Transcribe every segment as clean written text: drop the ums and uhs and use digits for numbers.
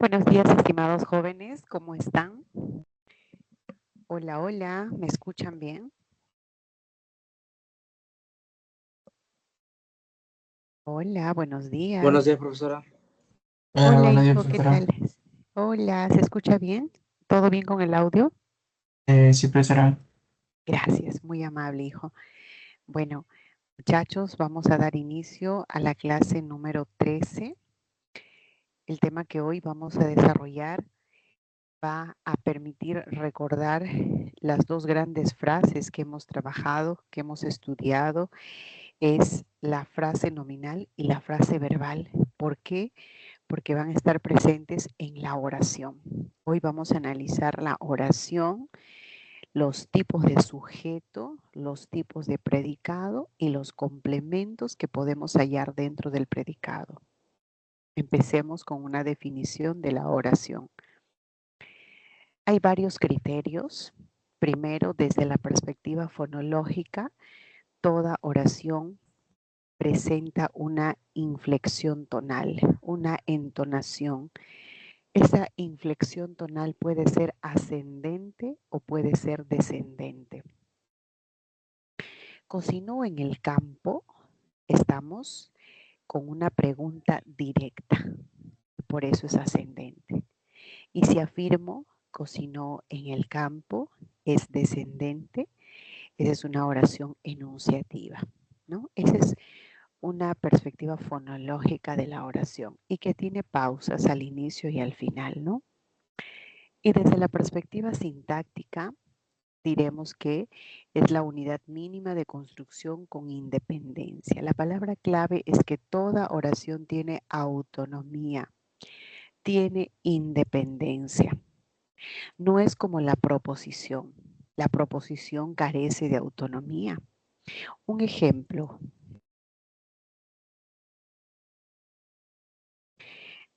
Buenos días, estimados jóvenes, ¿cómo están? Hola, hola, ¿me escuchan bien? Hola, buenos días. Buenos días, profesora. Hola, Buenos días, hijo, ¿qué profesora. tal? Hola, ¿se escucha bien? ¿Todo bien con el audio? Sí, profesora. Gracias, muy amable, hijo. Bueno, muchachos, vamos a dar inicio a la clase número 13. El tema que hoy vamos a desarrollar va a permitir recordar las dos grandes frases que hemos trabajado, que hemos estudiado. Es la frase nominal y la frase verbal. ¿Por qué? Porque van a estar presentes en la oración. Hoy vamos a analizar la oración, los tipos de sujeto, los tipos de predicado y los complementos que podemos hallar dentro del predicado. Empecemos con una definición de la oración. Hay varios criterios. Primero, desde la perspectiva fonológica, toda oración presenta una inflexión tonal, una entonación. Esa inflexión tonal puede ser ascendente o puede ser descendente. Cocinó en el campo, estamos con una pregunta directa, por eso es ascendente. Y si afirmo cocinó en el campo, es descendente, esa es una oración enunciativa, ¿no? Esa es una perspectiva fonológica de la oración y que tiene pausas al inicio y al final, ¿no? Y desde la perspectiva sintáctica, diremos que es la unidad mínima de construcción con independencia. La palabra clave es que toda oración tiene autonomía, tiene independencia. No es como la proposición. La proposición carece de autonomía. Un ejemplo.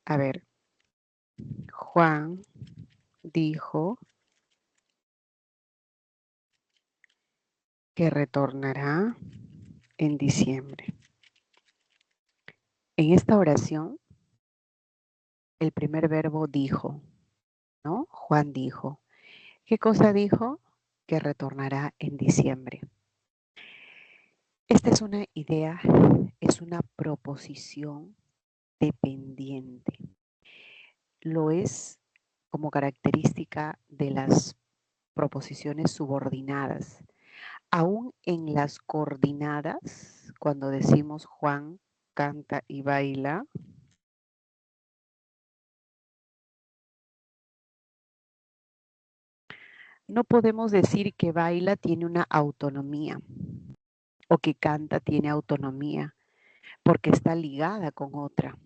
A ver, Juan dijo que retornará en diciembre. En esta oración, el primer verbo dijo, ¿no? Juan dijo. ¿Qué cosa dijo? Que retornará en diciembre. Esta es una idea, es una proposición dependiente. Lo es como característica de las proposiciones subordinadas. Aún en las coordinadas, cuando decimos Juan canta y baila, no podemos decir que baila tiene una autonomía o que canta tiene autonomía, porque está ligada con otra.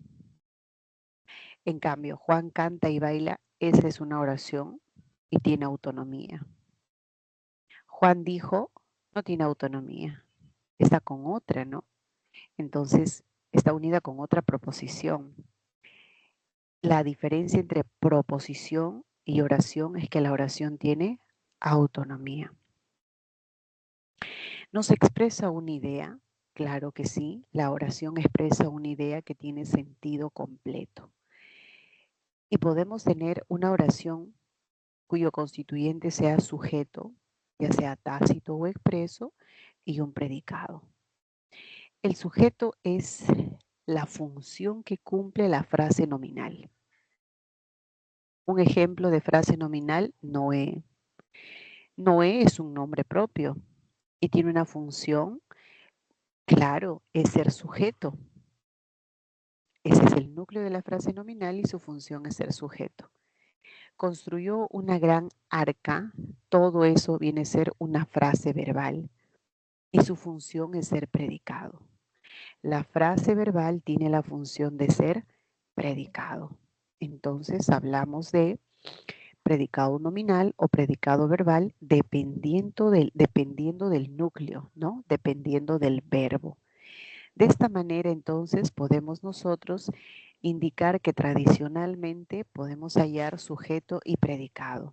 En cambio, Juan canta y baila, esa es una oración y tiene autonomía. Juan dijo, no tiene autonomía, está con otra, ¿no? Entonces, está unida con otra proposición. La diferencia entre proposición y oración es que la oración tiene autonomía. ¿Nos expresa una idea? Claro que sí, la oración expresa una idea que tiene sentido completo. Y podemos tener una oración cuyo constituyente sea sujeto, ya sea tácito o expreso, y un predicado. El sujeto es la función que cumple la frase nominal. Un ejemplo de frase nominal, Noé. Noé es un nombre propio y tiene una función, claro, es ser sujeto. Ese es el núcleo de la frase nominal y su función es ser sujeto. Construyó una gran arca, todo eso viene a ser una frase verbal y su función es ser predicado. La frase verbal tiene la función de ser predicado. Entonces hablamos de predicado nominal o predicado verbal dependiendo del núcleo, ¿no? Dependiendo del verbo. De esta manera, entonces, podemos nosotros indicar que tradicionalmente podemos hallar sujeto y predicado,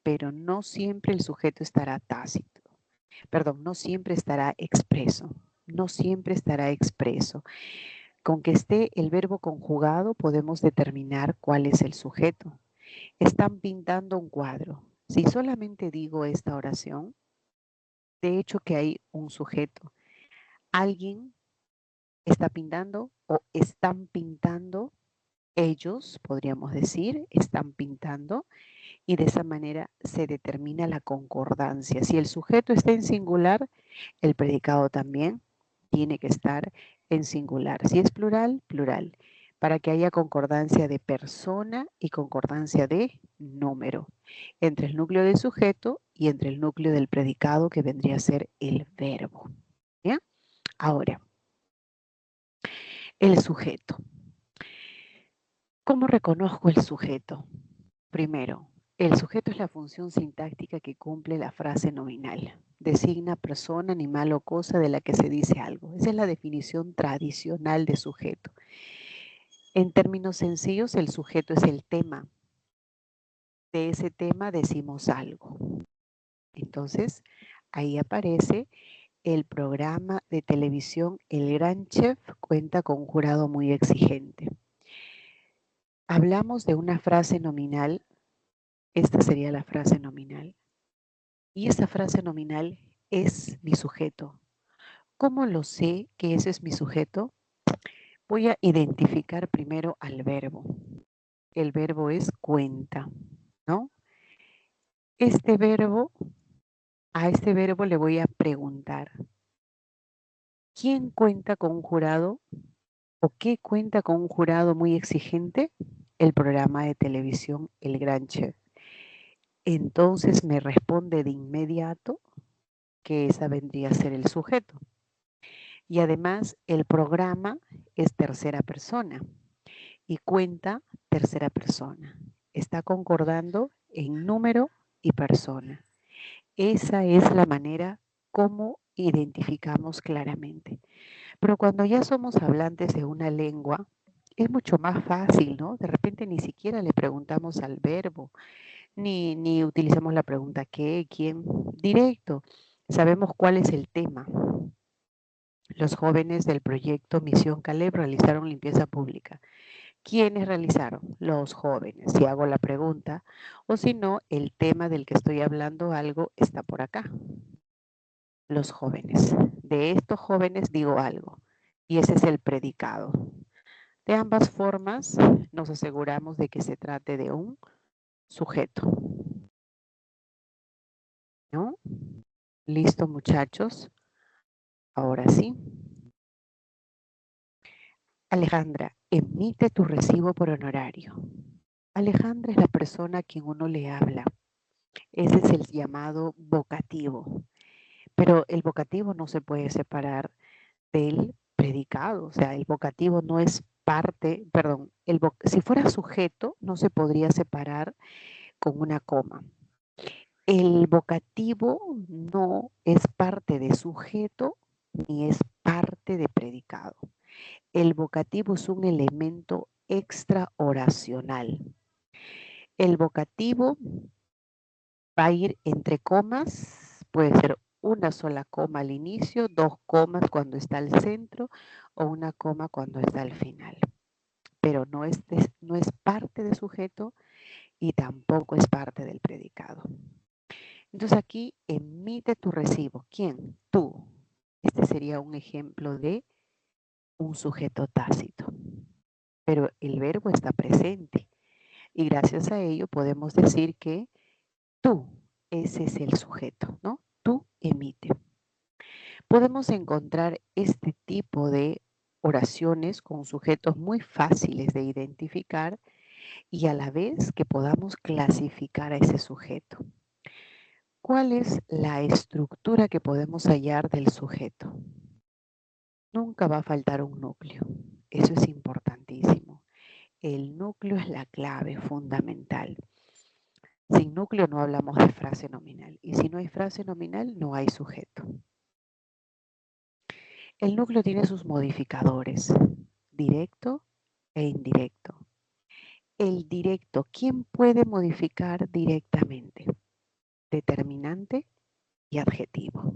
pero no siempre el sujeto estará tácito. Perdón, no siempre estará expreso. No siempre estará expreso. Con que esté el verbo conjugado podemos determinar cuál es el sujeto. Están pintando un cuadro. Si solamente digo esta oración, de hecho que hay un sujeto. Alguien está pintando o están pintando, ellos podríamos decir, están pintando, y de esa manera se determina la concordancia. Si el sujeto está en singular, el predicado también tiene que estar en singular. Si es plural, plural, para que haya concordancia de persona y concordancia de número entre el núcleo del sujeto y entre el núcleo del predicado, que vendría a ser el verbo. ¿Ya? Ahora, el sujeto. ¿Cómo reconozco el sujeto? Primero, el sujeto es la función sintáctica que cumple la frase nominal. Designa persona, animal o cosa de la que se dice algo. Esa es la definición tradicional de sujeto. En términos sencillos, el sujeto es el tema. De ese tema decimos algo. Entonces, ahí aparece el programa de televisión El Gran Chef, cuenta con un jurado muy exigente. Hablamos de una frase nominal. Esta sería la frase nominal. Y esa frase nominal es mi sujeto. ¿Cómo lo sé que ese es mi sujeto? Voy a identificar primero al verbo. El verbo es cuenta, ¿no? Este verbo, a este verbo le voy a preguntar, ¿quién cuenta con un jurado o qué cuenta con un jurado muy exigente? El programa de televisión El Gran Chef. Entonces me responde de inmediato que esa vendría a ser el sujeto. Y además el programa es tercera persona y cuenta tercera persona. Está concordando en número y persona. Esa es la manera como identificamos claramente. Pero cuando ya somos hablantes de una lengua, es mucho más fácil, ¿no? De repente ni siquiera le preguntamos al verbo, ni utilizamos la pregunta ¿qué? ¿Quién? Directo. Sabemos cuál es el tema. Los jóvenes del proyecto Misión Caleb realizaron limpieza pública. ¿Quiénes realizaron? Los jóvenes. Si hago la pregunta, o si no, el tema del que estoy hablando algo está por acá. Los jóvenes. De estos jóvenes digo algo. Y ese es el predicado. De ambas formas, nos aseguramos de que se trate de un sujeto. ¿No? Listo, muchachos. Ahora sí. Alejandra, emite tu recibo por honorario. Alejandra es la persona a quien uno le habla. Ese es el llamado vocativo. Pero el vocativo no se puede separar del predicado. O sea, el vocativo no es parte, perdón, si fuera sujeto no se podría separar con una coma. El vocativo no es parte de sujeto ni es parte de predicado. El vocativo es un elemento extraoracional. El vocativo va a ir entre comas, puede ser una sola coma al inicio, dos comas cuando está al centro o una coma cuando está al final. Pero no es parte de sujeto y tampoco es parte del predicado. Entonces aquí emite tu recibo. ¿Quién? Tú. Este sería un ejemplo de un sujeto tácito. Pero el verbo está presente y gracias a ello podemos decir que tú, ese es el sujeto, ¿no? Tú emite. Podemos encontrar este tipo de oraciones con sujetos muy fáciles de identificar y a la vez que podamos clasificar a ese sujeto. ¿Cuál es la estructura que podemos hallar del sujeto? Nunca va a faltar un núcleo. Eso es importantísimo. El núcleo es la clave fundamental. Sin núcleo no hablamos de frase nominal. Y si no hay frase nominal, no hay sujeto. El núcleo tiene sus modificadores, directo e indirecto. El directo, ¿quién puede modificar directamente? Determinante y adjetivo.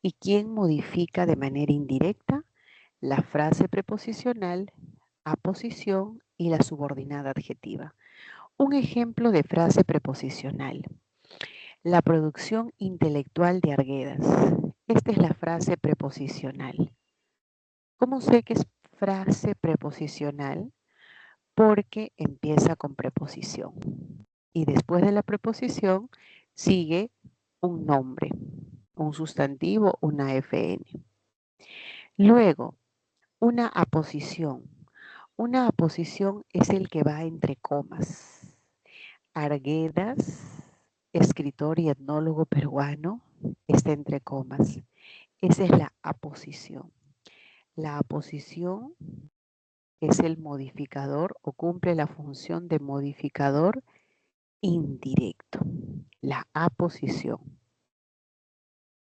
¿Y quién modifica de manera indirecta? la frase preposicional, aposición y la subordinada adjetiva. Un ejemplo de frase preposicional. La producción intelectual de Arguedas. Esta es la frase preposicional. ¿Cómo sé que es frase preposicional? Porque empieza con preposición. Y después de la preposición sigue un nombre, un sustantivo, una FN. Luego, una aposición. Una aposición es el que va entre comas. Arguedas, escritor y etnólogo peruano, está entre comas. Esa es la aposición. La aposición es el modificador o cumple la función de modificador indirecto. La aposición,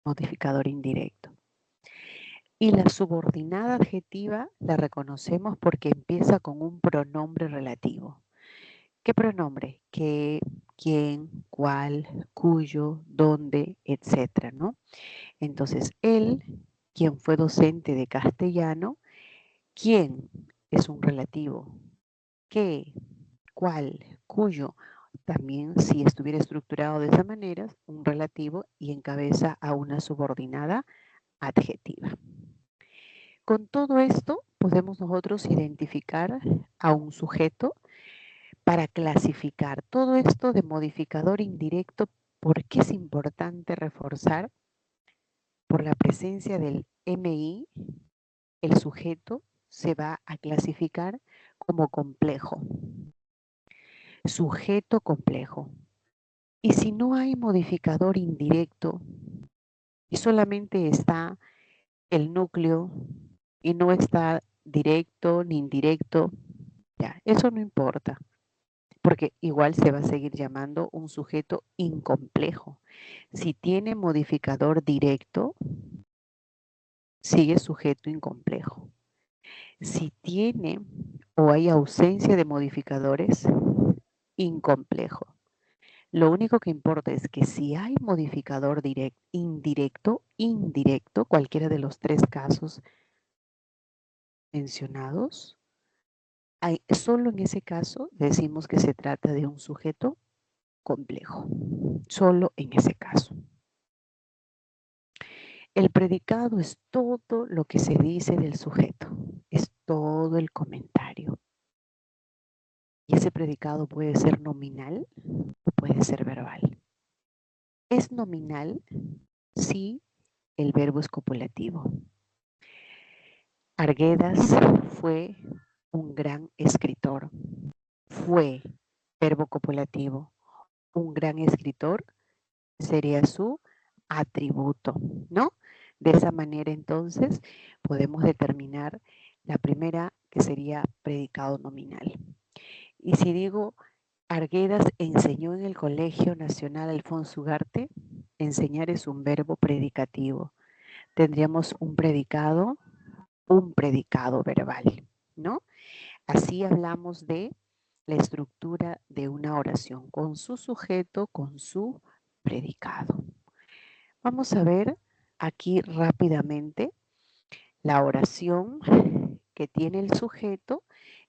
modificador indirecto. Y la subordinada adjetiva la reconocemos porque empieza con un pronombre relativo. ¿Qué pronombre? ¿Qué, quién, cuál, cuyo, dónde, etcétera, ¿no? Entonces, él, quien fue docente de castellano, quién es un relativo, qué, cuál, cuyo, también si estuviera estructurado de esa manera, un relativo y encabeza a una subordinada adjetiva. Con todo esto podemos nosotros identificar a un sujeto para clasificar todo esto de modificador indirecto. ¿Por qué es importante reforzar? Por la presencia del MI, el sujeto se va a clasificar como complejo. Sujeto complejo. Y si no hay modificador indirecto y solamente está el núcleo y no está directo ni indirecto, ya, eso no importa, porque igual se va a seguir llamando un sujeto incomplejo. Si tiene modificador directo, sigue sujeto incomplejo. Si tiene o hay ausencia de modificadores, incomplejo. Lo único que importa es que si hay modificador indirecto, cualquiera de los tres casos mencionados, solo en ese caso decimos que se trata de un sujeto complejo. Solo en ese caso. El predicado es todo lo que se dice del sujeto, es todo el comentario. Y ese predicado puede ser nominal o puede ser verbal. Es nominal si el verbo es copulativo. Arguedas fue un gran escritor. Fue verbo copulativo. Un gran escritor sería su atributo, ¿no? De esa manera entonces podemos determinar la primera que sería predicado nominal. Y si digo Arguedas enseñó en el Colegio Nacional Alfonso Ugarte, enseñar es un verbo predicativo. Tendríamos un predicado verbal, ¿no? Así hablamos de la estructura de una oración con su sujeto, con su predicado. Vamos a ver aquí rápidamente la oración que tiene el sujeto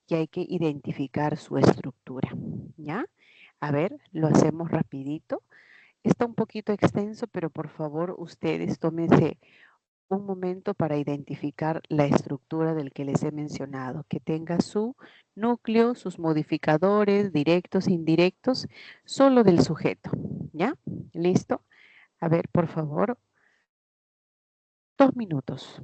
y hay que identificar su estructura, ¿ya? A ver, lo hacemos rapidito. Está un poquito extenso, pero por favor ustedes tómense un momento para identificar la estructura del que les he mencionado, que tenga su núcleo, sus modificadores directos e indirectos, solo del sujeto, ¿ya? ¿Listo? A ver, por favor, 2 minutos.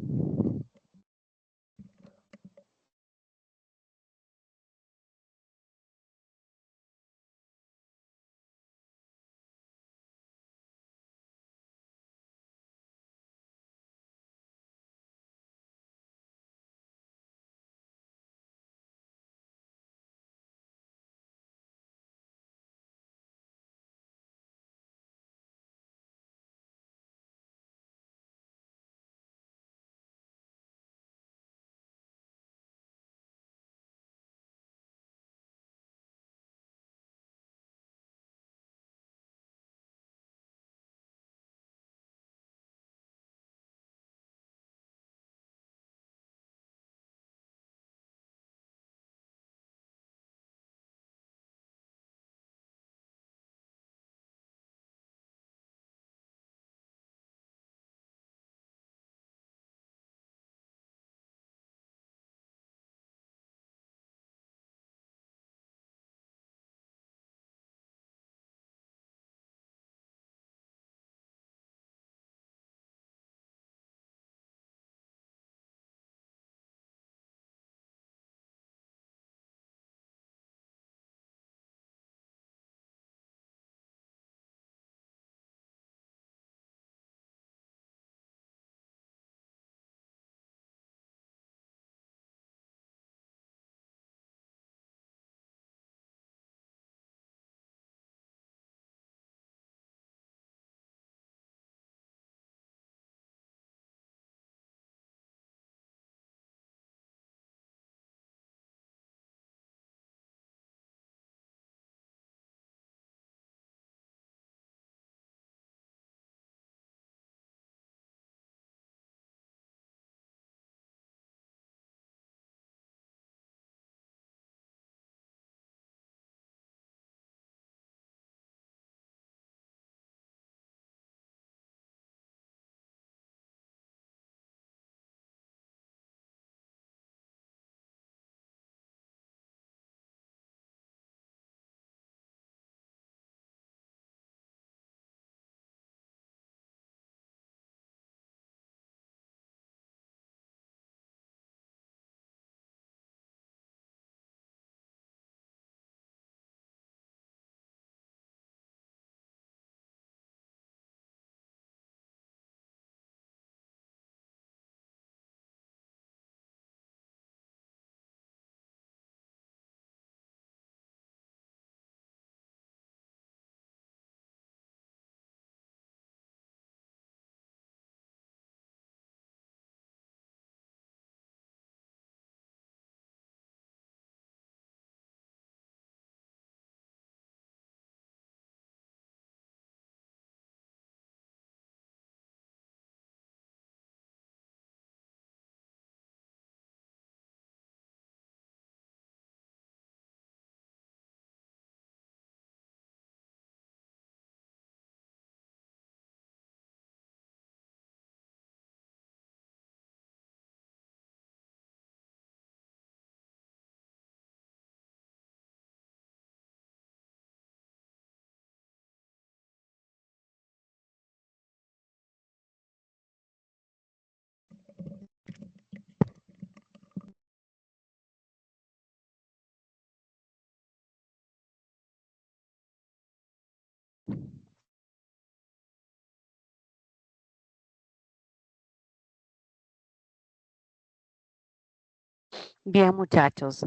Bien, muchachos.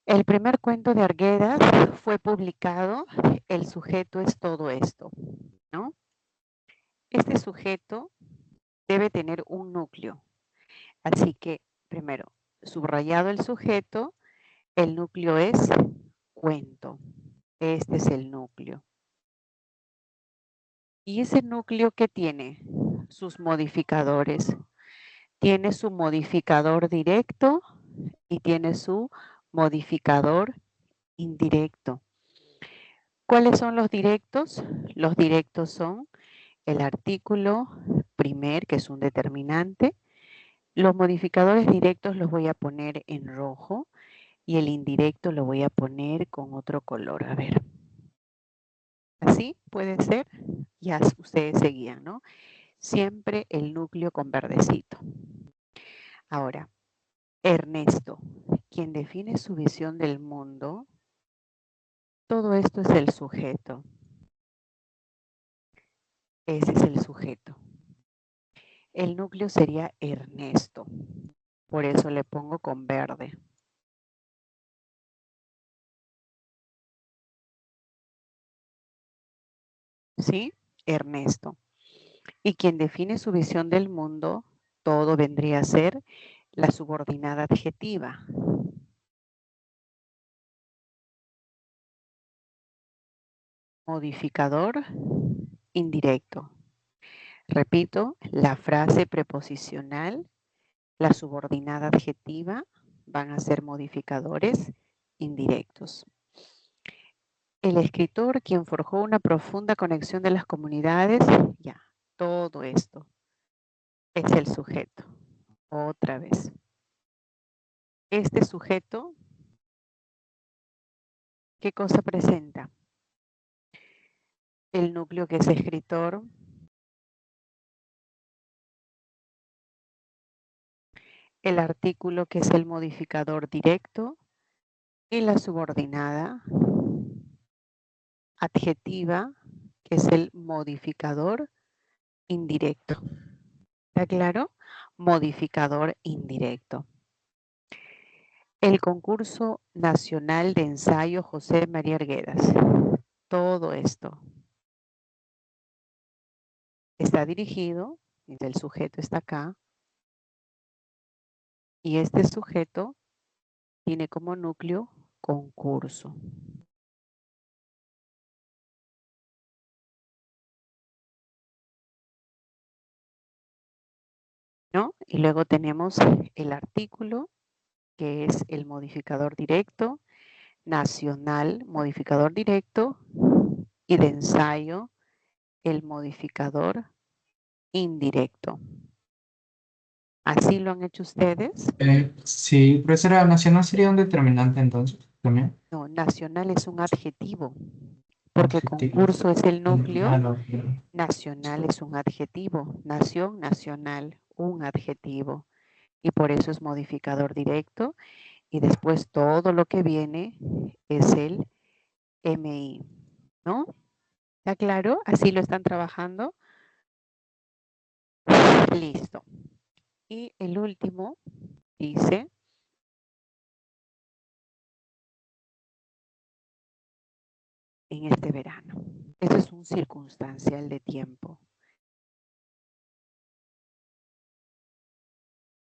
El primer cuento de Arguedas fue publicado. El sujeto es todo esto, ¿no? Este sujeto debe tener un núcleo. Así que, primero, subrayado el sujeto, el núcleo es cuento. Este es el núcleo. ¿Y ese núcleo qué tiene? Sus modificadores. Tiene su modificador directo y tiene su modificador indirecto. ¿Cuáles son los directos? Los directos son el artículo primer, que es un determinante. Los modificadores directos los voy a poner en rojo y el indirecto lo voy a poner con otro color. A ver. Así puede ser. Ya ustedes seguían, ¿no? Siempre el núcleo con verdecito. Ahora, Ernesto, quien define su visión del mundo, todo esto es el sujeto. Ese es el sujeto. El núcleo sería Ernesto. Por eso le pongo con verde. ¿Sí? Ernesto. Y quien define su visión del mundo, todo vendría a ser la subordinada adjetiva. Modificador indirecto. Repito, la frase preposicional, la subordinada adjetiva van a ser modificadores indirectos. El escritor, quien forjó una profunda conexión de las comunidades, ya, todo esto es el sujeto. Otra vez. Este sujeto, ¿qué cosa presenta? El núcleo que es escritor, el artículo que es el modificador directo y la subordinada adjetiva que es el modificador indirecto. ¿Está claro? Modificador indirecto. El concurso nacional de ensayo José María Arguedas. Todo esto está dirigido, el sujeto está acá, y este sujeto tiene como núcleo concurso. ¿No? Y luego tenemos el artículo, que es el modificador directo, nacional, modificador directo, y de ensayo, el modificador indirecto. ¿Así lo han hecho ustedes? Sí, profesora, nacional sería un determinante entonces también. No, nacional es un adjetivo, porque Adjetivo. concurso es el núcleo, No. nacional es un adjetivo, nación, nacional, un adjetivo, y por eso es modificador directo, y después todo lo que viene es el MI, ¿no? ¿Está claro? ¿Así lo están trabajando? Listo. Y el último dice, en este verano. Esto es un circunstancial de tiempo.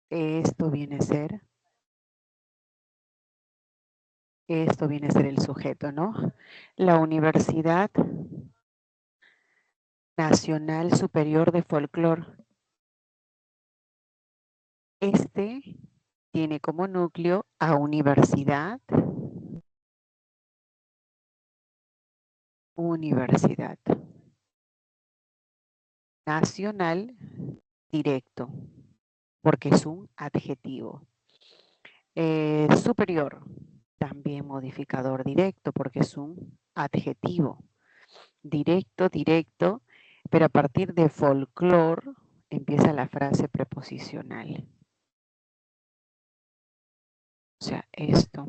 Esto viene a ser el sujeto, ¿no? La Universidad Nacional Superior de Folclore. Este tiene como núcleo a Universidad Nacional directo, porque es un adjetivo. Superior, también modificador directo, porque es un adjetivo. Directo, pero a partir de folclore empieza la frase preposicional. O sea, esto.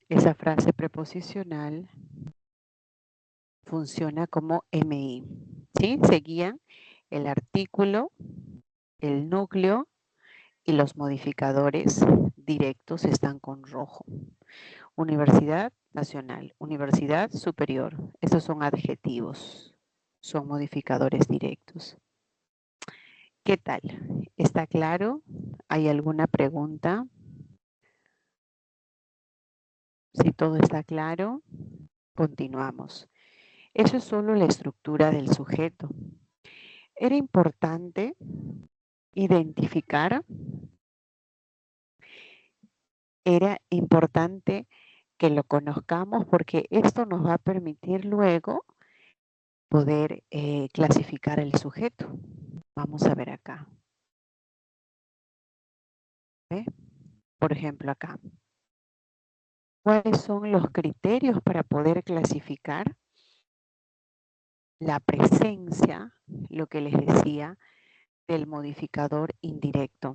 Esa frase preposicional funciona como MI. ¿Sí? Seguían el artículo, el núcleo, y los modificadores directos están con rojo. Universidad nacional, universidad superior. Estos son adjetivos, son modificadores directos. ¿Qué tal? ¿Está claro? ¿Hay alguna pregunta? Si todo está claro, continuamos. Eso es solo la estructura del sujeto. Era importante identificar, era importante que lo conozcamos porque esto nos va a permitir luego poder clasificar el sujeto. Vamos a ver acá. ¿Ve? Por ejemplo, acá. ¿Cuáles son los criterios para poder clasificar la presencia, lo que les decía, del modificador indirecto,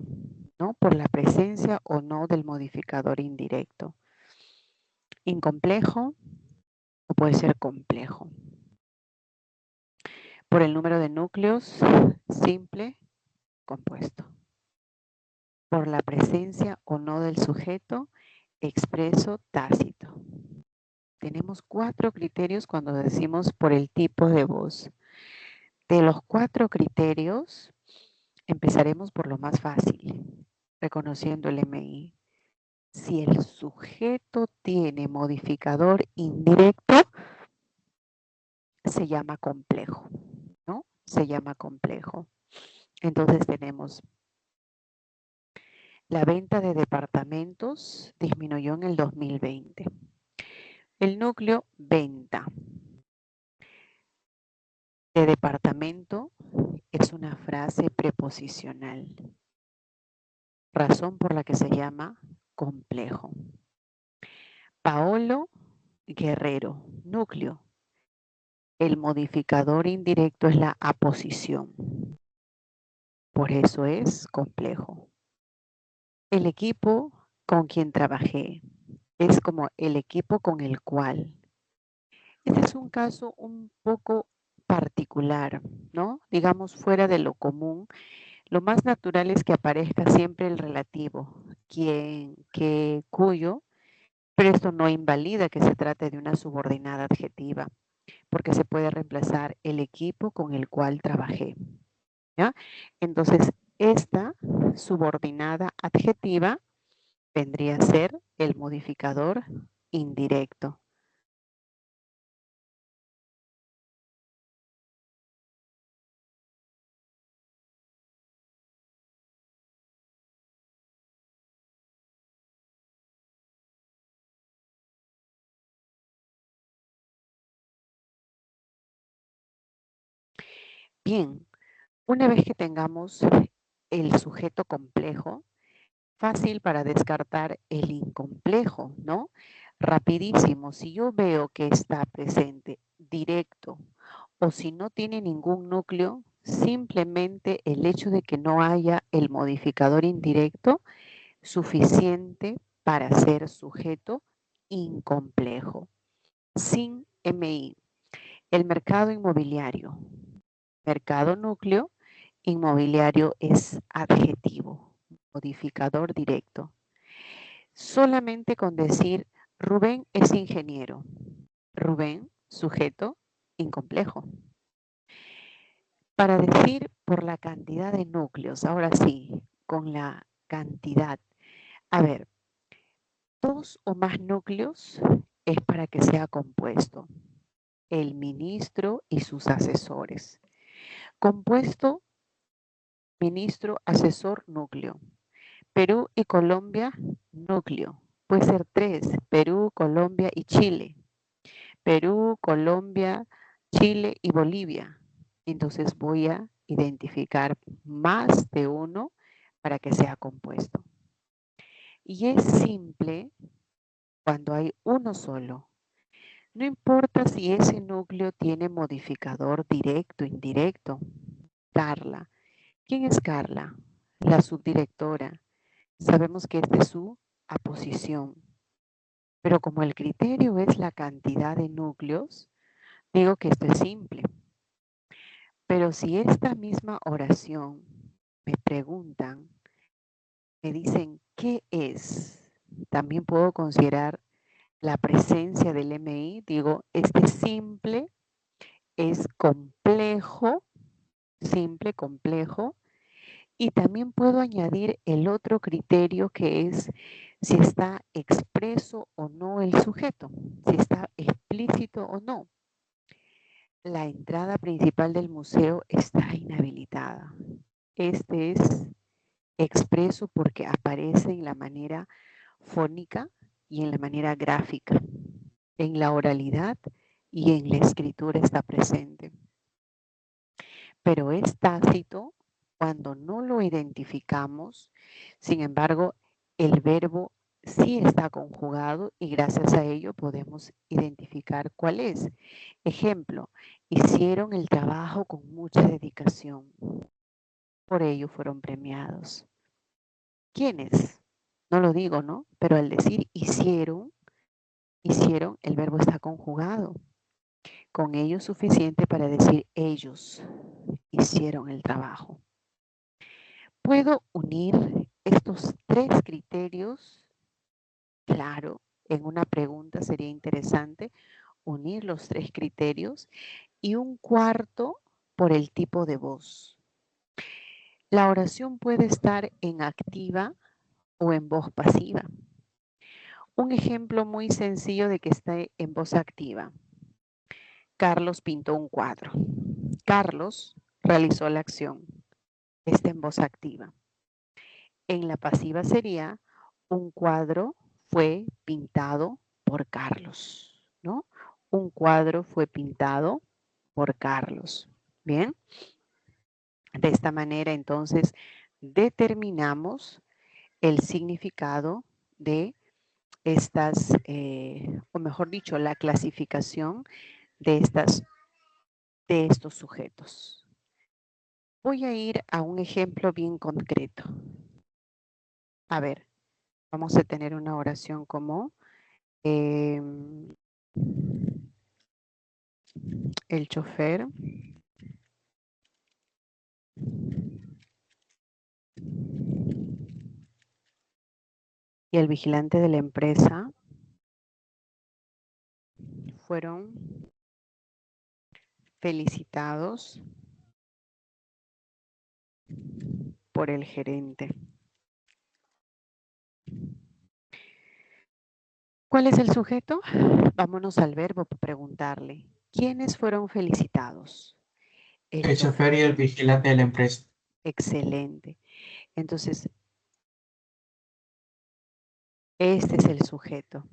¿no? Por la presencia o no del modificador indirecto. Incomplejo o puede ser complejo. Por el número de núcleos, simple, compuesto. Por la presencia o no del sujeto, expreso, tácito. Tenemos 4 criterios cuando decimos por el tipo de voz. De los 4 criterios, empezaremos por lo más fácil, reconociendo el MI. Si el sujeto tiene modificador indirecto, se llama complejo, ¿no? Se llama complejo. Entonces tenemos la venta de departamentos disminuyó en el 2020. El núcleo venta de departamento es una frase preposicional, razón por la que se llama complejo. Paolo Guerrero, núcleo. El modificador indirecto es la aposición. Por eso es complejo. El equipo con quien trabajé es como el equipo con el cual. Este es un caso un poco particular, ¿no? Digamos fuera de lo común. Lo más natural es que aparezca siempre el relativo, quien, qué, cuyo, pero esto no invalida que se trate de una subordinada adjetiva, porque se puede reemplazar el equipo con el cual trabajé, ¿ya? Entonces, esta subordinada adjetiva vendría a ser el modificador indirecto. Bien, una vez que tengamos el sujeto complejo, fácil para descartar el incomplejo, ¿no? Rapidísimo, si yo veo que está presente directo o si no tiene ningún núcleo, simplemente el hecho de que no haya el modificador indirecto suficiente para ser sujeto incomplejo. Sin MI, el mercado inmobiliario, mercado núcleo, inmobiliario es adjetivo, modificador directo. Solamente con decir Rubén es ingeniero. Rubén, sujeto incomplejo. Para decir por la cantidad de núcleos, ahora sí, con la cantidad. A ver, 2 o más núcleos es para que sea compuesto. El ministro y sus asesores. Compuesto, ministro, asesor, núcleo. Perú y Colombia, núcleo. Puede ser 3, Perú, Colombia y Chile. Perú, Colombia, Chile y Bolivia. Entonces voy a identificar más de uno para que sea compuesto. Y es simple cuando hay uno solo. No importa si ese núcleo tiene modificador directo, indirecto. Carla. ¿Quién es Carla? La subdirectora. Sabemos que es de su aposición. Pero como el criterio es la cantidad de núcleos, digo que esto es simple. Pero si esta misma oración me preguntan me dicen qué es, también puedo considerar la presencia del MI. Digo, este simple es complejo, simple, complejo. Y también puedo añadir el otro criterio que es si está expreso o no el sujeto, si está explícito o no. La entrada principal del museo está inhabilitada. Este es expreso porque aparece en la manera fónica y en la manera gráfica. En la oralidad y en la escritura está presente. Pero es tácito cuando no lo identificamos. Sin embargo, el verbo sí está conjugado y gracias a ello podemos identificar cuál es. Ejemplo, hicieron el trabajo con mucha dedicación. Por ello fueron premiados. ¿Quiénes? No lo digo, ¿no? Pero al decir hicieron, el verbo está conjugado. Con ello es suficiente para decir ellos hicieron el trabajo. Puedo unir estos tres criterios. Claro, en una pregunta sería interesante unir los tres criterios y un cuarto por el tipo de voz. La oración puede estar en activa o en voz pasiva. Un ejemplo muy sencillo de que esté en voz activa. Carlos pintó un cuadro. Carlos realizó la acción. Está en voz activa. En la pasiva sería un cuadro fue pintado por Carlos, ¿no? Un cuadro fue pintado por Carlos. Bien, de esta manera entonces determinamos el significado de estas, o mejor dicho, la clasificación de estos sujetos. Voy a ir a un ejemplo bien concreto. A ver, vamos a tener una oración como el chofer y el vigilante de la empresa fueron felicitados por el gerente. ¿Cuál es el sujeto? Vámonos al verbo para preguntarle. ¿Quiénes fueron felicitados? El El chofer y el chofer. vigilante de la empresa. Excelente. Entonces, este es el sujeto.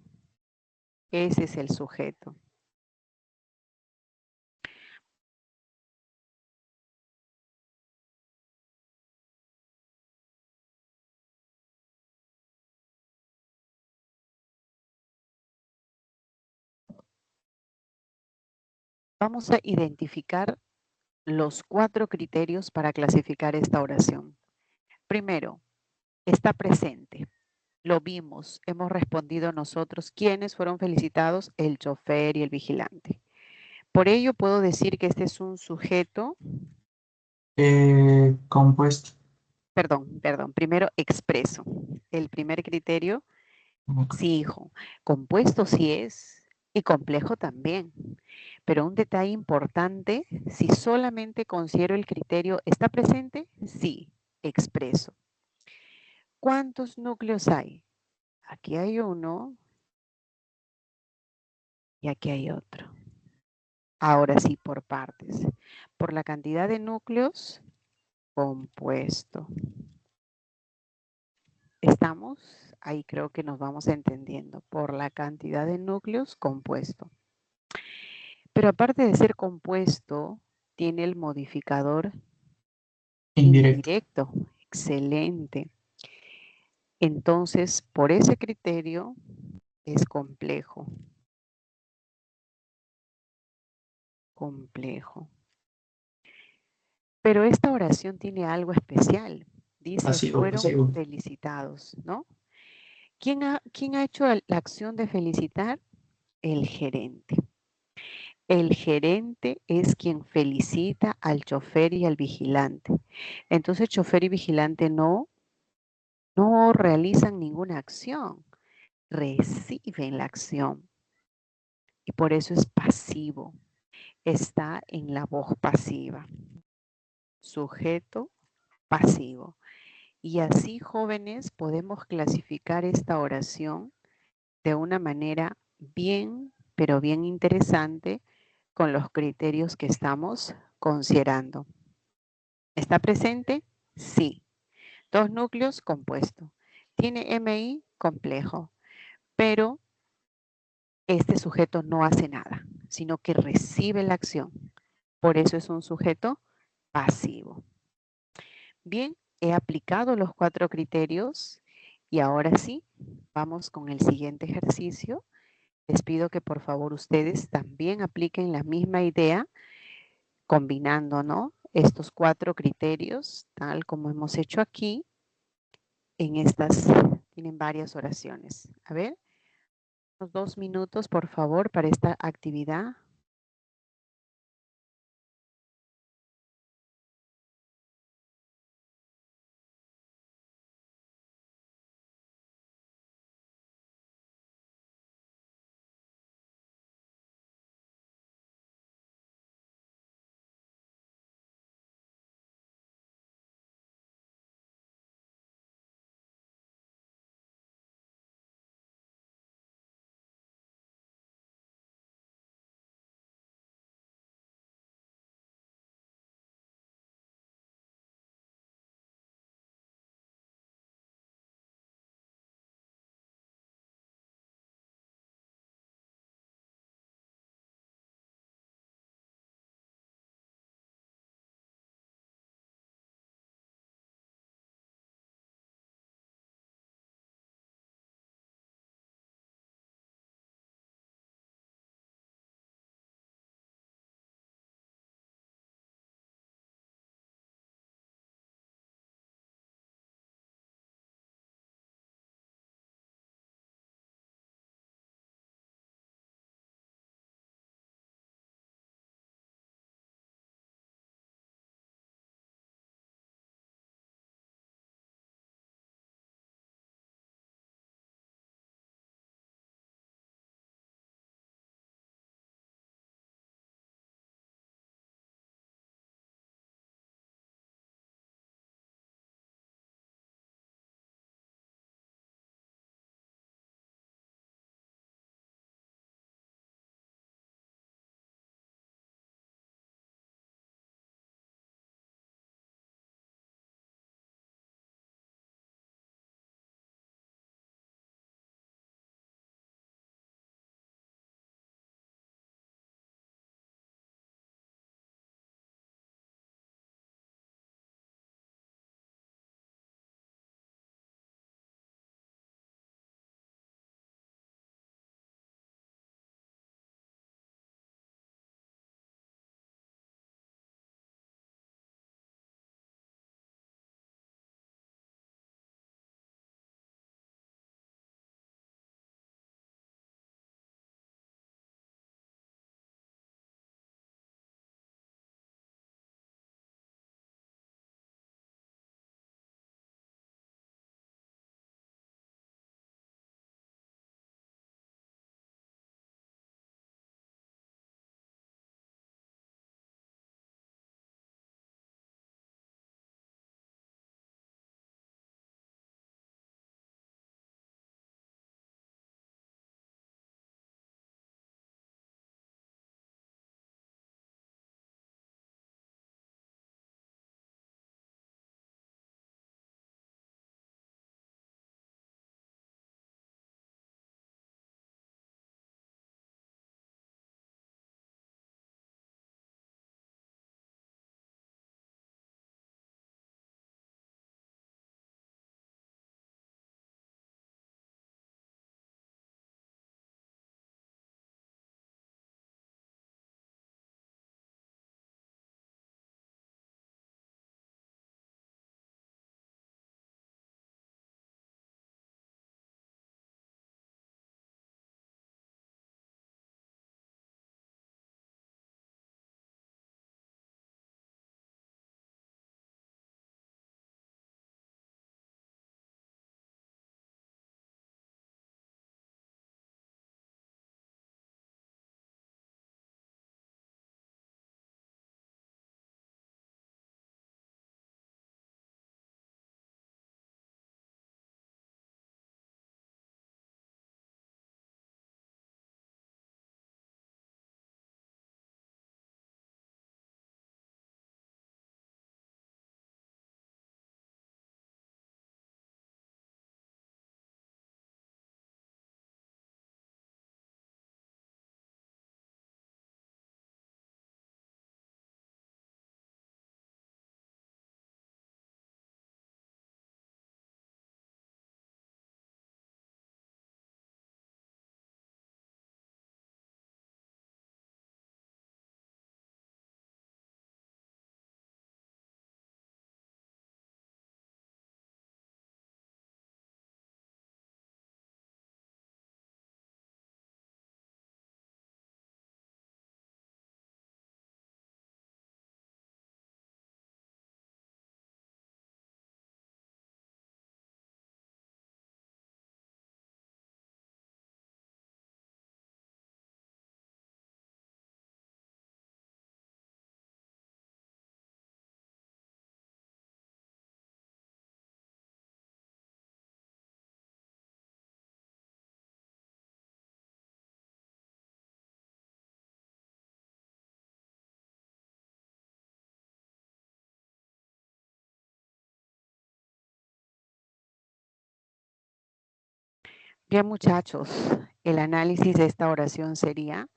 Ese es el sujeto. Vamos a identificar los 4 criterios para clasificar esta oración. Primero, está presente. Lo vimos, hemos respondido nosotros. ¿Quiénes fueron felicitados? El chofer y el vigilante. Por ello puedo decir que este es un sujeto, Compuesto. perdón, primero expreso. El primer criterio, Ok. sí, hijo. Compuesto sí es y complejo también. Pero un detalle importante, si solamente considero el criterio, ¿está presente? Sí, expreso. ¿Cuántos núcleos hay? Aquí hay uno y aquí hay otro. Ahora sí, por partes. Por la cantidad de núcleos, compuesto. ¿Estamos? Ahí creo que nos vamos entendiendo. Por la cantidad de núcleos, compuesto. Pero aparte de ser compuesto, tiene el modificador Indirecto. indirecto. Excelente. Entonces, por ese criterio, es complejo. Complejo. Pero esta oración tiene algo especial. Dice, Pasivo, fueron pasivo. felicitados, ¿no? ¿Quién ha hecho la acción de felicitar? El gerente. El gerente es quien felicita al chofer y al vigilante. Entonces, chofer y vigilante no no realizan ninguna acción, reciben la acción y por eso es pasivo. Está en la voz pasiva. Sujeto pasivo. Y así, jóvenes, podemos clasificar esta oración de una manera bien, pero bien interesante con los criterios que estamos considerando. ¿Está presente? Sí. Dos núcleos compuesto. Tiene MI complejo, pero este sujeto no hace nada, sino que recibe la acción. Por eso es un sujeto pasivo. Bien, he aplicado los 4 criterios y ahora sí, vamos con el siguiente ejercicio. Les pido que por favor ustedes también apliquen la misma idea combinando, ¿no? Estos 4 criterios, tal como hemos hecho aquí, en estas, tienen varias oraciones. A ver, unos 2 minutos, por favor, para esta actividad. Bien, muchachos, el análisis de esta oración sería,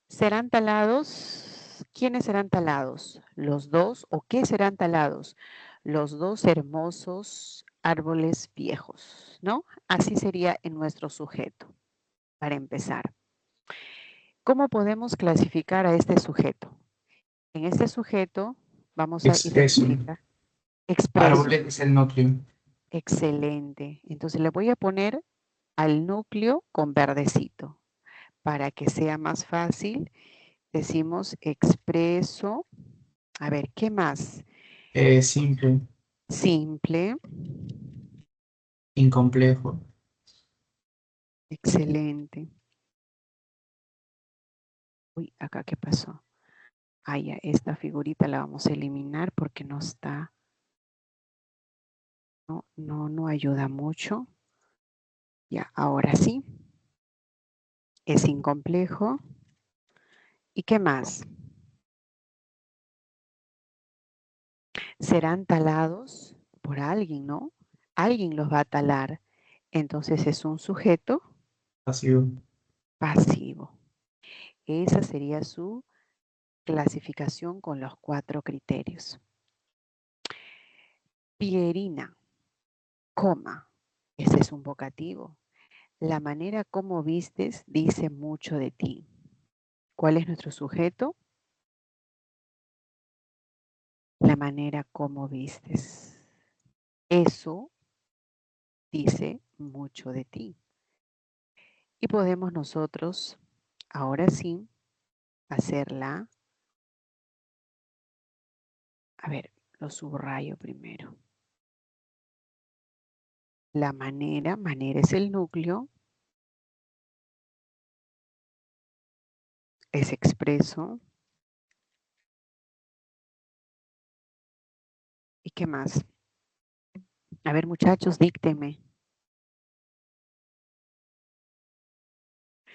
¿serán talados? ¿Quiénes serán talados? ¿Los dos o qué serán talados? Los dos hermosos árboles viejos, ¿no? Así sería en nuestro sujeto, para empezar. ¿Cómo podemos clasificar a este sujeto? En este sujeto vamos a Expreso. identificar expreso. Árboles es el núcleo. Excelente. Entonces le voy a poner al núcleo con verdecito. Para que sea más fácil, decimos expreso. A ver, ¿qué más? Simple. Simple. Incomplejo. Excelente. Uy, acá, ¿qué pasó? Ah, ya, esta figurita la vamos a eliminar porque no está, no ayuda mucho. Ya, ahora sí. Es incomplejo. ¿Y qué más? Serán talados por alguien, ¿no? Alguien los va a talar. Entonces es un sujeto Pasivo. pasivo. Esa sería su clasificación con los 4 criterios. Pierina, coma. Ese es un vocativo. La manera como vistes dice mucho de ti. ¿Cuál es nuestro sujeto? La manera como vistes. Eso dice mucho de ti. Y podemos nosotros, ahora sí, hacerla. A ver, lo subrayo primero. La manera es el núcleo, es expreso. ¿Y qué más? A ver, muchachos, dícteme.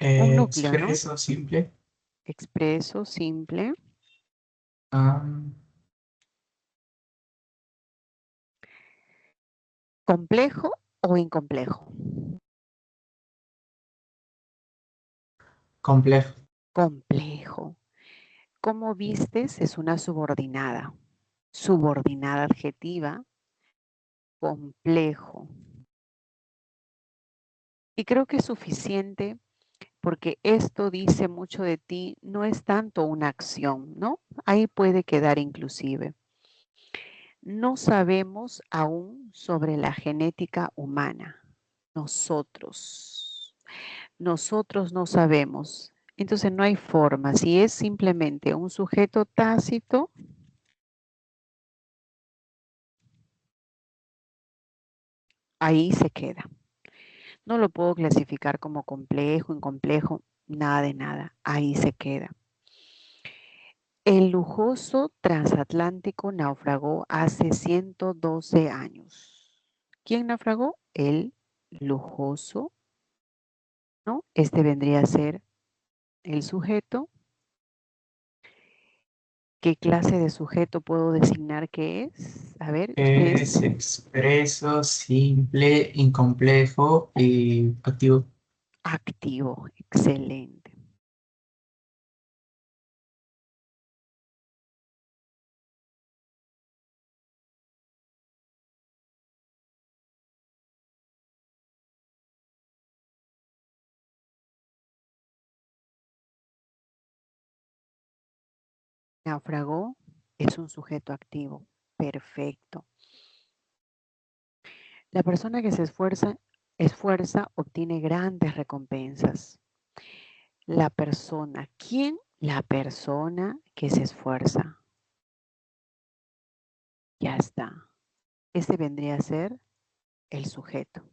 Un núcleo, ¿no? Expreso, simple. Expreso, simple. Ah, ¿Complejo o incomplejo? complejo. Complejo. ¿Cómo vistes? Es una subordinada. Subordinada adjetiva, complejo. Y creo que es suficiente porque esto dice mucho de ti, no es tanto una acción, ¿no? Ahí puede quedar inclusive. No sabemos aún sobre la genética humana. Nosotros no sabemos. Entonces no hay forma. Si es simplemente un sujeto tácito, ahí se queda. No lo puedo clasificar como complejo, incomplejo, nada de nada. Ahí se queda. El lujoso transatlántico naufragó hace 112 años. ¿Quién naufragó? El lujoso, ¿no? Este vendría a ser el sujeto. ¿Qué clase de sujeto puedo designar que es? A ver, ustedes. Es expreso, simple, incomplejo y activo. Activo, excelente. Naufragó es un sujeto activo. Perfecto. La persona que se esfuerza, obtiene grandes recompensas. La persona, ¿quién? La persona que se esfuerza. Ya está. Este vendría a ser el sujeto.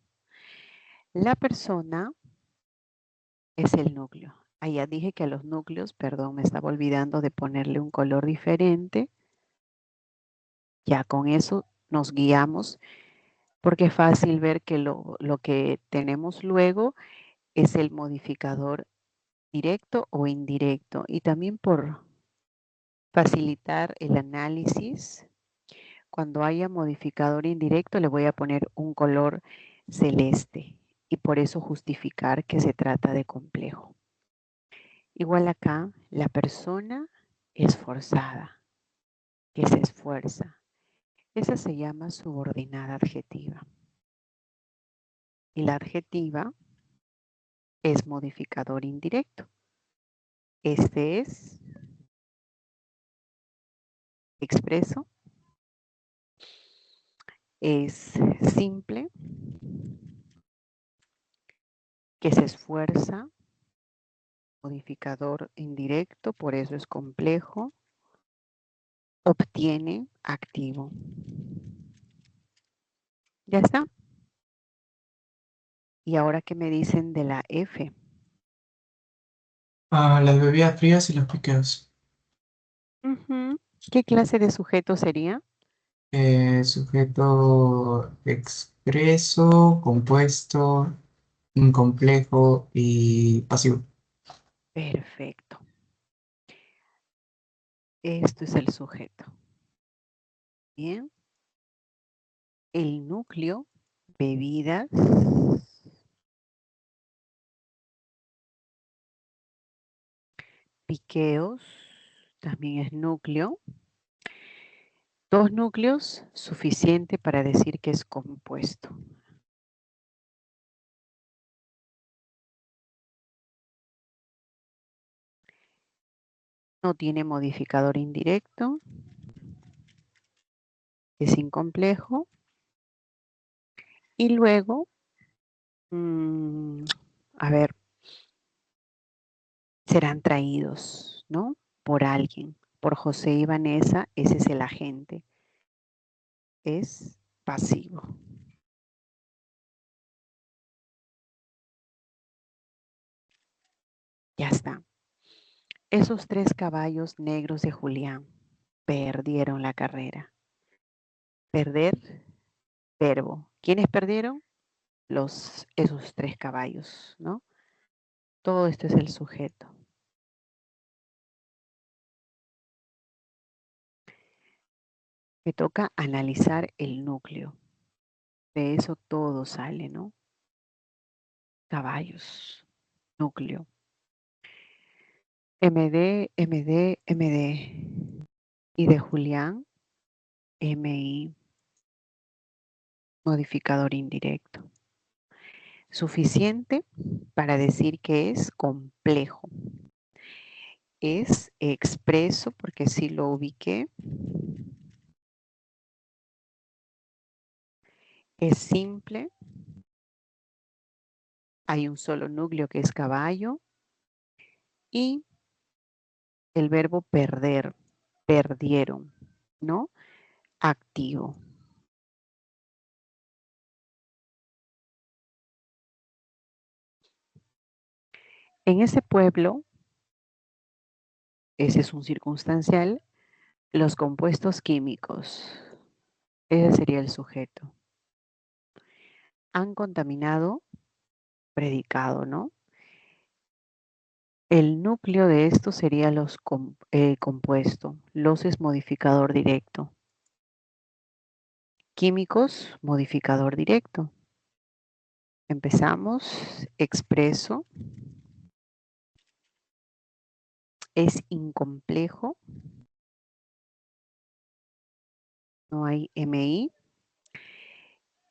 La persona es el núcleo. Ah, ya dije que a los núcleos, perdón, me estaba olvidando de ponerle un color diferente. Ya con eso nos guiamos porque es fácil ver que lo que tenemos luego es el modificador directo o indirecto. Y también por facilitar el análisis, cuando haya modificador indirecto le voy a poner un color celeste. y por eso justificar que se trata de complejo. Igual acá, la persona esforzada, que se esfuerza. Esa se llama subordinada adjetiva. Y la adjetiva es modificador indirecto. Este es expreso, es simple, que se esfuerza, modificador indirecto, por eso es complejo, obtiene, activo. Ya está. ¿Y ahora qué me dicen de la F? Las bebidas frías y los piqueos. Ujú. ¿Qué clase de sujeto sería? Sujeto expreso, compuesto, incomplejo y pasivo. Perfecto. Esto es el sujeto. Bien. El núcleo, bebidas, piqueos, también es núcleo. Dos núcleos, suficiente para decir que es compuesto. No tiene modificador indirecto. Es incomplejo. Y luego, a ver, serán traídos, ¿no? Por alguien. Por José y Vanessa, ese es el agente. Es pasivo. Ya está. Esos 3 caballos negros de Julián perdieron la carrera. Perder, verbo. ¿Quiénes perdieron? Esos 3 caballos, ¿no? Todo esto es el sujeto. Me toca analizar el núcleo. De eso todo sale, ¿no? Caballos, núcleo. MD, MD, MD. Y de Julián, MI, modificador indirecto. Suficiente para decir que es complejo. Es expreso porque sí lo ubiqué. Es simple. Hay un solo núcleo que es caballo. Y el verbo perder, perdieron, ¿no? Activo. En ese pueblo, ese es un circunstancial, los compuestos químicos, ese sería el sujeto, han contaminado, predicado, ¿no? El núcleo de esto sería los compuesto, los es modificador directo. Químicos, modificador directo. Empezamos, expreso, es incomplejo, no hay MI.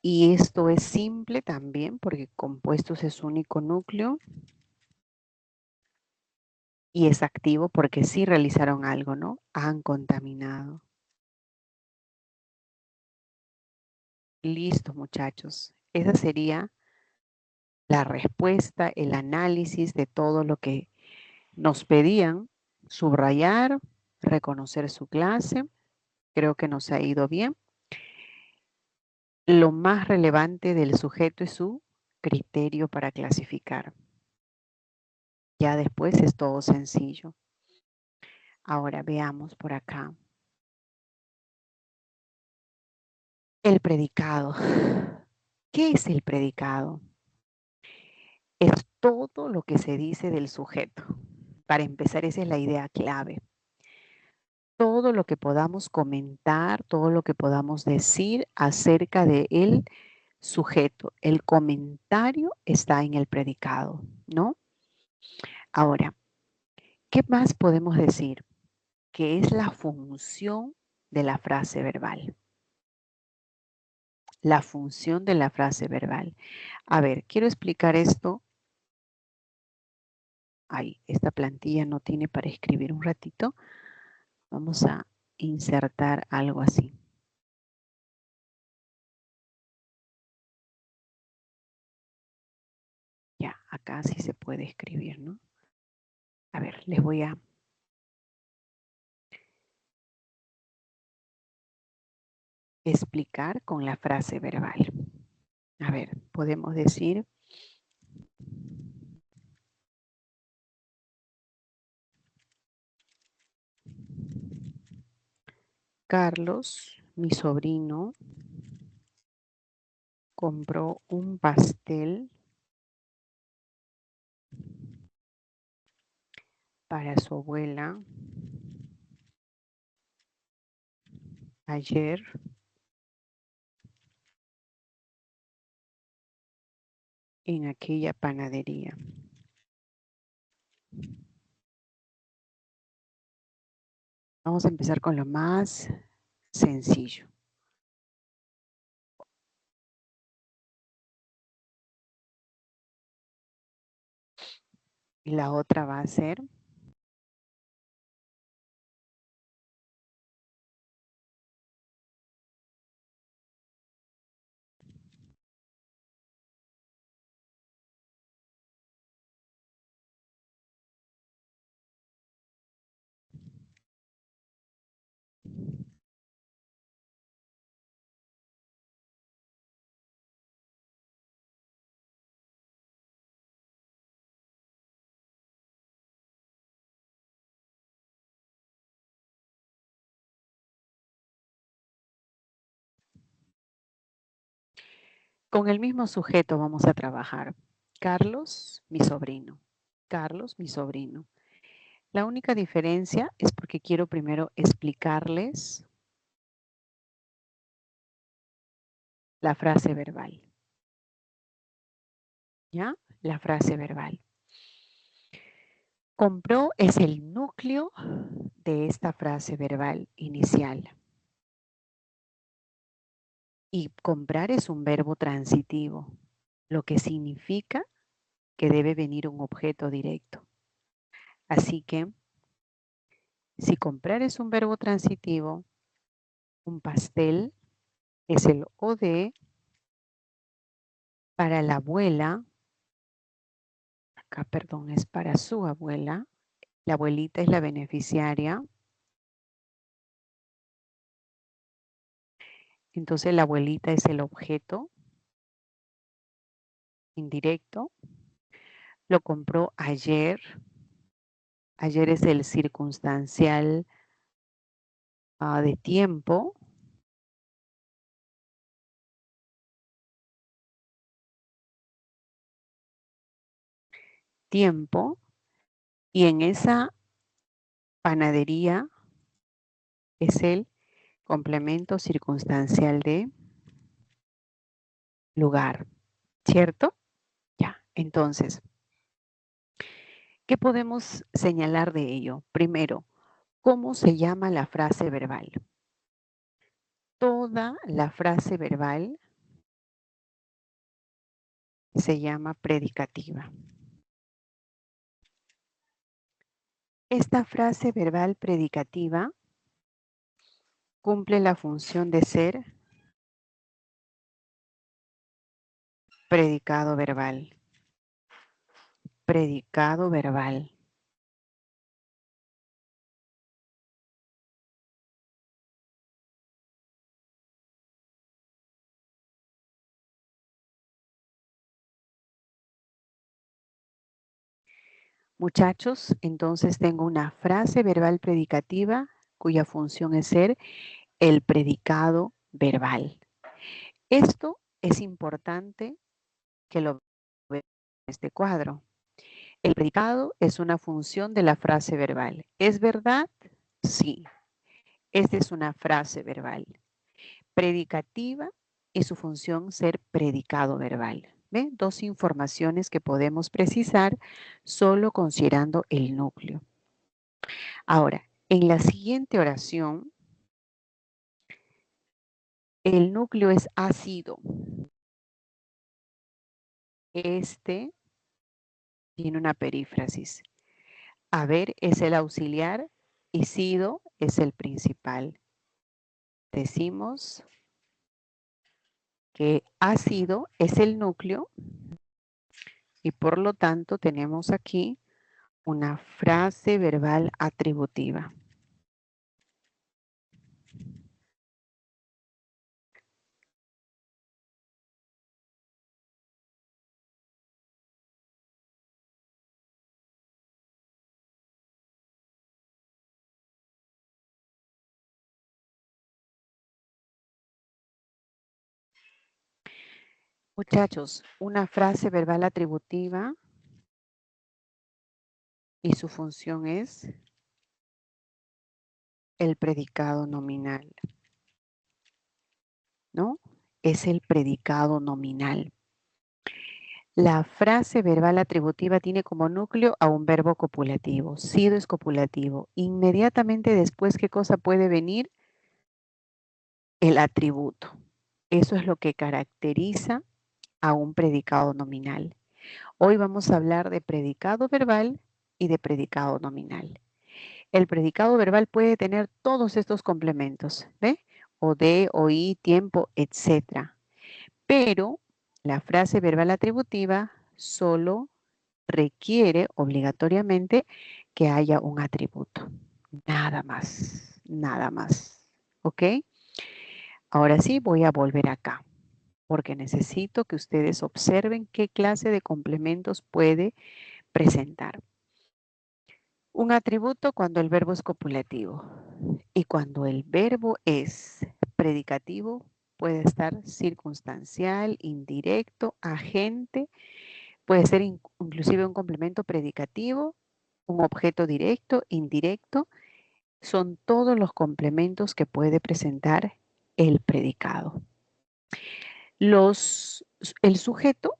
Y esto es simple también porque compuestos es único núcleo. Y es activo porque sí realizaron algo, ¿no? Han contaminado. Listo, muchachos. Esa sería la respuesta, el análisis de todo lo que nos pedían. Subrayar, reconocer su clase. Creo que nos ha ido bien. Lo más relevante del sujeto es su criterio para clasificar. Ya después es todo sencillo. Ahora veamos por acá. El predicado. ¿Qué es el predicado? Es todo lo que se dice del sujeto. Para empezar, esa es la idea clave. Todo lo que podamos comentar, todo lo que podamos decir acerca de él sujeto. El comentario está en el predicado, ¿no? Ahora, ¿qué más podemos decir? Que es la función de la frase verbal. La función de la frase verbal. A ver, quiero explicar esto. Ay, esta plantilla no tiene para escribir un ratito. Vamos a insertar algo así. Ya, acá sí se puede escribir, ¿no? A ver, les voy a explicar con la frase verbal. A ver, podemos decir Carlos, mi sobrino, compró un pastel para su abuela ayer en aquella panadería. Vamos a empezar con lo más sencillo. Y la otra va a ser con el mismo sujeto vamos a trabajar. Carlos, mi sobrino. Carlos, mi sobrino. La única diferencia es porque quiero primero explicarles la frase verbal. ¿Ya? La frase verbal. Compró es el núcleo de esta frase verbal inicial. Y comprar es un verbo transitivo, lo que significa que debe venir un objeto directo. Así que, si comprar es un verbo transitivo, un pastel es el OD para la abuela, acá perdón, es para su abuela, la abuelita es la beneficiaria, entonces la abuelita es el objeto indirecto, lo compró ayer, ayer es el circunstancial de tiempo, y en esa panadería es el complemento circunstancial de lugar, ¿cierto? Ya, entonces, ¿qué podemos señalar de ello? Primero, ¿cómo se llama la frase verbal? Toda la frase verbal se llama predicativa. Esta frase verbal predicativa cumple la función de ser predicado verbal. Predicado verbal. Muchachos, entonces tengo una frase verbal predicativa cuya función es ser el predicado verbal. Esto es importante que lo vean en este cuadro. El predicado es una función de la frase verbal. ¿Es verdad? Sí. Esta es una frase verbal. Predicativa y su función ser predicado verbal. ¿Ve? Dos informaciones que podemos precisar solo considerando el núcleo. Ahora, en la siguiente oración, el núcleo es ha sido. Este tiene una perífrasis. Haber es el auxiliar y sido es el principal. Decimos que ha sido es el núcleo y por lo tanto tenemos aquí una frase verbal atributiva. Muchachos, una frase verbal atributiva y su función es el predicado nominal, ¿no? Es el predicado nominal. La frase verbal atributiva tiene como núcleo a un verbo copulativo. Sido es copulativo. Inmediatamente después, ¿qué cosa puede venir? El atributo. Eso es lo que caracteriza a un predicado nominal. Hoy vamos a hablar de predicado verbal y de predicado nominal. El predicado verbal puede tener todos estos complementos, ¿ve? O de, oí, tiempo, etc. Pero la frase verbal atributiva solo requiere obligatoriamente que haya un atributo. Nada más, nada más. ¿Ok? Ahora sí voy a volver acá, porque necesito que ustedes observen qué clase de complementos puede presentar. Un atributo cuando el verbo es copulativo y cuando el verbo es predicativo puede estar circunstancial, indirecto, agente, puede ser inclusive un complemento predicativo, un objeto directo, indirecto. Son todos los complementos que puede presentar el predicado. El sujeto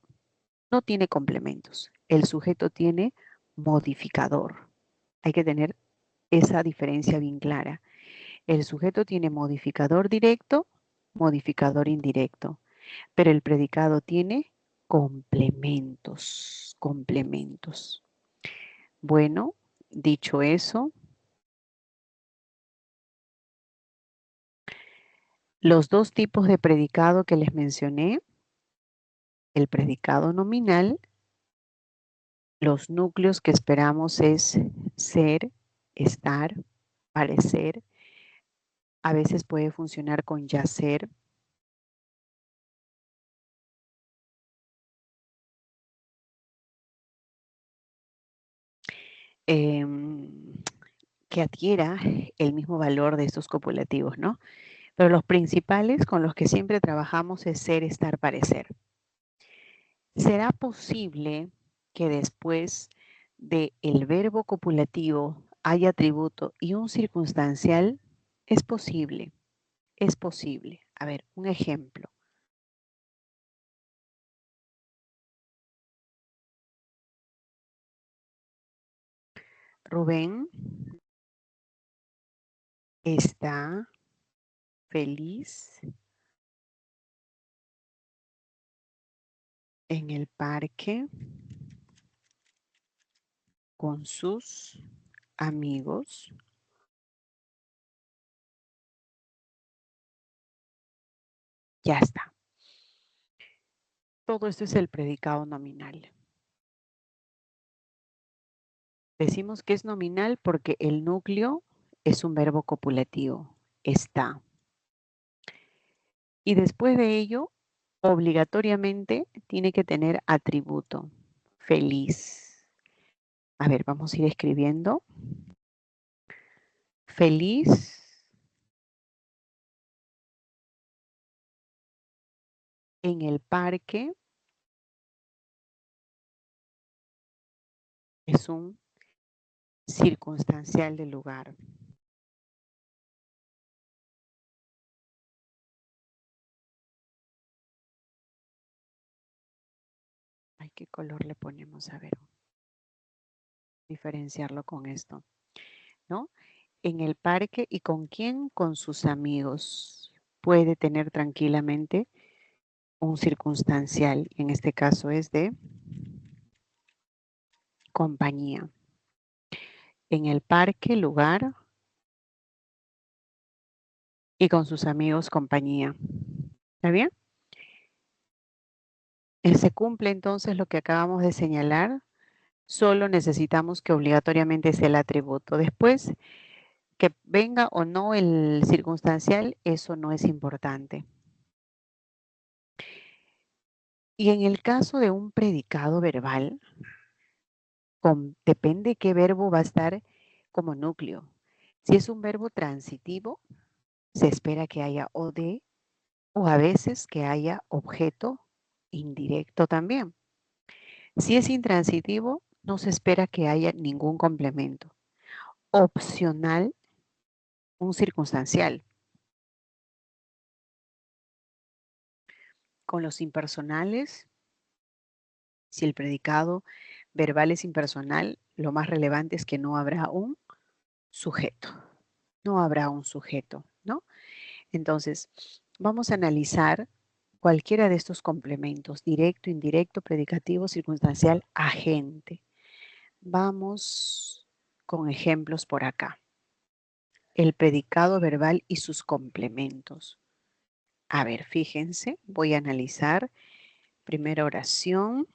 no tiene complementos. El sujeto tiene modificador. Hay que tener esa diferencia bien clara. El sujeto tiene modificador directo, modificador indirecto, pero el predicado tiene complementos, complementos. Bueno, dicho eso, los dos tipos de predicado que les mencioné, el predicado nominal, los núcleos que esperamos es ser, estar, parecer. A veces puede funcionar con yacer. Que adquiera el mismo valor de estos copulativos, ¿no? Pero los principales con los que siempre trabajamos es ser, estar, parecer. ¿Será posible que después del verbo copulativo haya atributo y un circunstancial? Es posible, es posible. A ver, un ejemplo. Rubén está feliz en el parque con sus amigos. Ya está. Todo esto es el predicado nominal. Decimos que es nominal porque el núcleo es un verbo copulativo. Está. Y después de ello, obligatoriamente tiene que tener atributo. Feliz. A ver, vamos a ir escribiendo. Feliz en el parque es un circunstancial del lugar. ¿qué color le ponemos? A ver, diferenciarlo con esto, ¿no? En el parque y con quién, con sus amigos. Puede tener tranquilamente un circunstancial, en este caso es de compañía. En el parque, lugar, y con sus amigos, compañía. ¿Está bien? Se cumple entonces lo que acabamos de señalar. Solo necesitamos que obligatoriamente sea el atributo. Después, que venga o no el circunstancial, eso no es importante. Y en el caso de un predicado verbal, depende qué verbo va a estar como núcleo. Si es un verbo transitivo, se espera que haya OD o a veces que haya objeto indirecto también. Si es intransitivo, no se espera que haya ningún complemento. Opcional, un circunstancial. Con los impersonales, si el predicado verbal es impersonal, lo más relevante es que no habrá un sujeto. No habrá un sujeto, ¿no? Entonces, vamos a analizar cualquiera de estos complementos, directo, indirecto, predicativo, circunstancial, agente. Vamos con ejemplos por acá. El predicado verbal y sus complementos. A ver, fíjense, voy a analizar primera oración.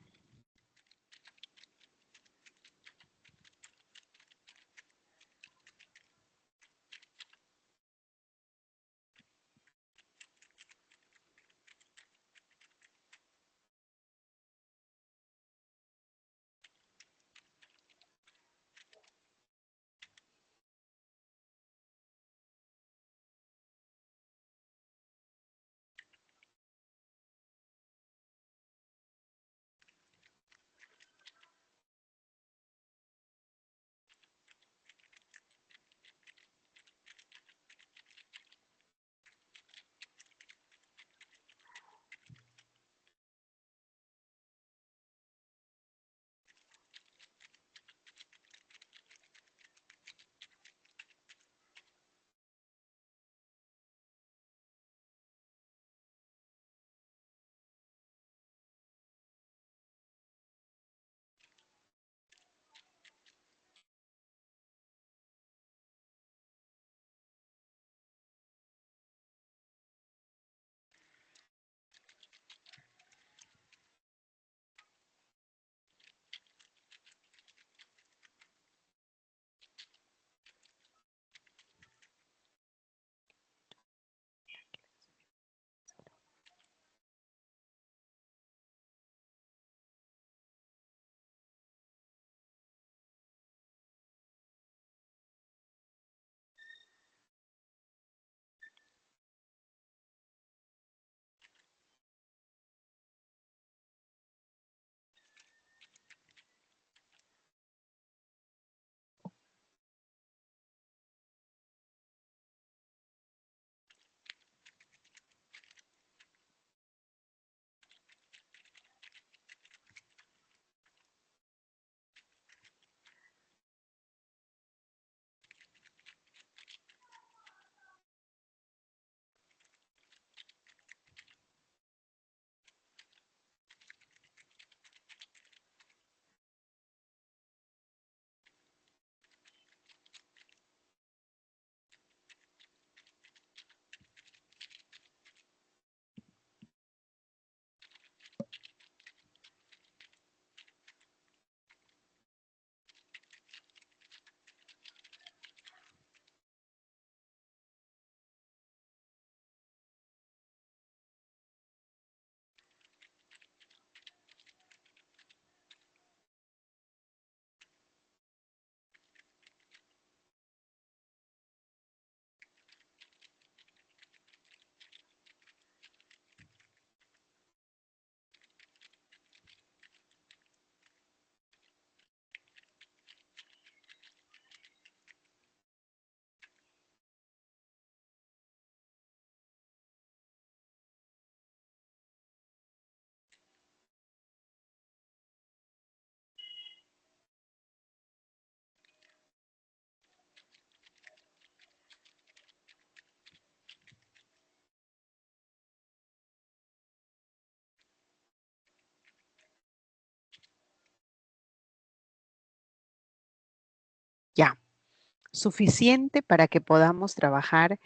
suficiente para que podamos trabajar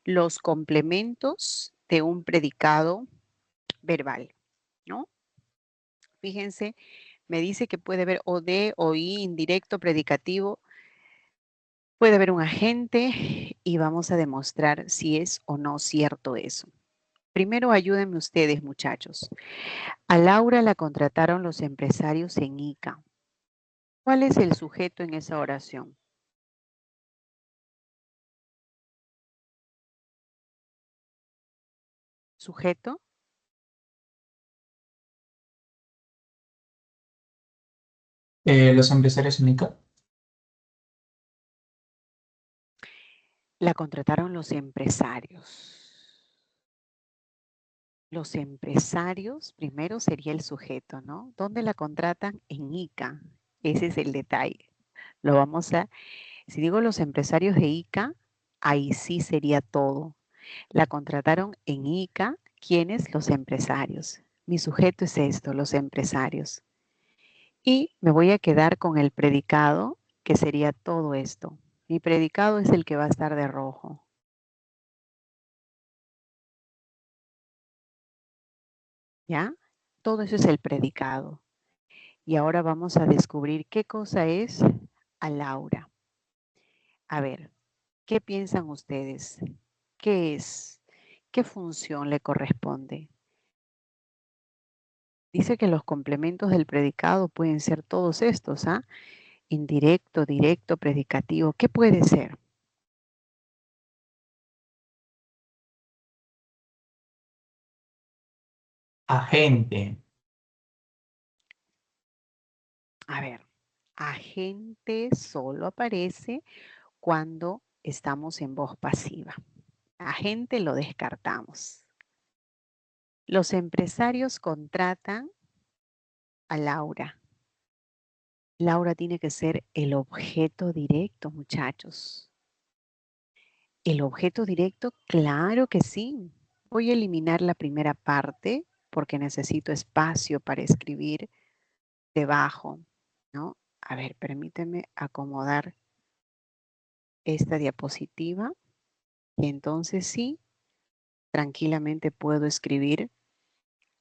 los complementos de un predicado verbal, ¿no? Fíjense, me dice que puede haber o de, o i, indirecto, predicativo. Puede haber un agente y vamos a demostrar si es o no cierto eso. Primero ayúdenme ustedes, muchachos. A Laura la contrataron los empresarios en ICA. ¿Cuál es el sujeto en esa oración? ¿Sujeto? Los empresarios en ICA. La contrataron los empresarios. Los empresarios, primero sería el sujeto, ¿no? ¿Dónde la contratan? En ICA. Ese es el detalle. Lo vamos a, si digo los empresarios de ICA, ahí sí sería todo. La contrataron en ICA. ¿Quiénes? Los empresarios. Mi sujeto es esto, los empresarios. Y me voy a quedar con el predicado, que sería todo esto. Mi predicado es el que va a estar de rojo. ¿Ya? Todo eso es el predicado. Y ahora vamos a descubrir qué cosa es a Laura. A ver, ¿qué piensan ustedes? ¿Qué es? ¿Qué función le corresponde? Dice que los complementos del predicado pueden ser todos estos, ¿ah? Indirecto, directo, predicativo. ¿Qué puede ser? Agente. A ver, agente solo aparece cuando estamos en voz pasiva. Agente lo descartamos. Los empresarios contratan a Laura. Laura tiene que ser el objeto directo, muchachos. El objeto directo, claro que sí. Voy a eliminar la primera parte porque necesito espacio para escribir debajo, ¿no? A ver, permíteme acomodar esta diapositiva y entonces sí, tranquilamente puedo escribir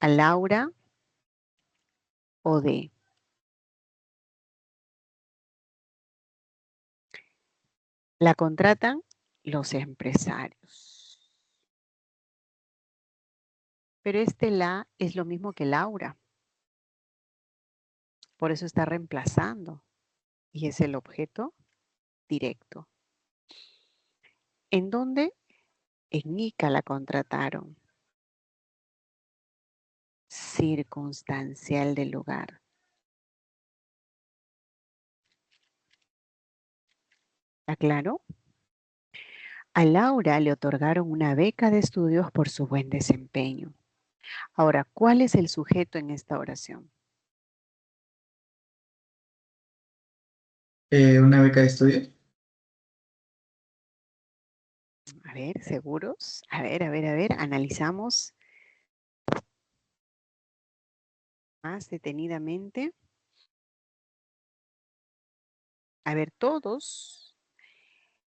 a Laura o de. La contratan los empresarios. Pero este la es lo mismo que Laura. Por eso está reemplazando. Y es el objeto directo. ¿En dónde? En ICA la contrataron. Circunstancial del lugar. ¿Está claro? A Laura le otorgaron una beca de estudios por su buen desempeño. Ahora, ¿cuál es el sujeto en esta oración? Una beca de estudios. A ver, ¿seguros? A ver, analizamos más detenidamente. A ver, todos,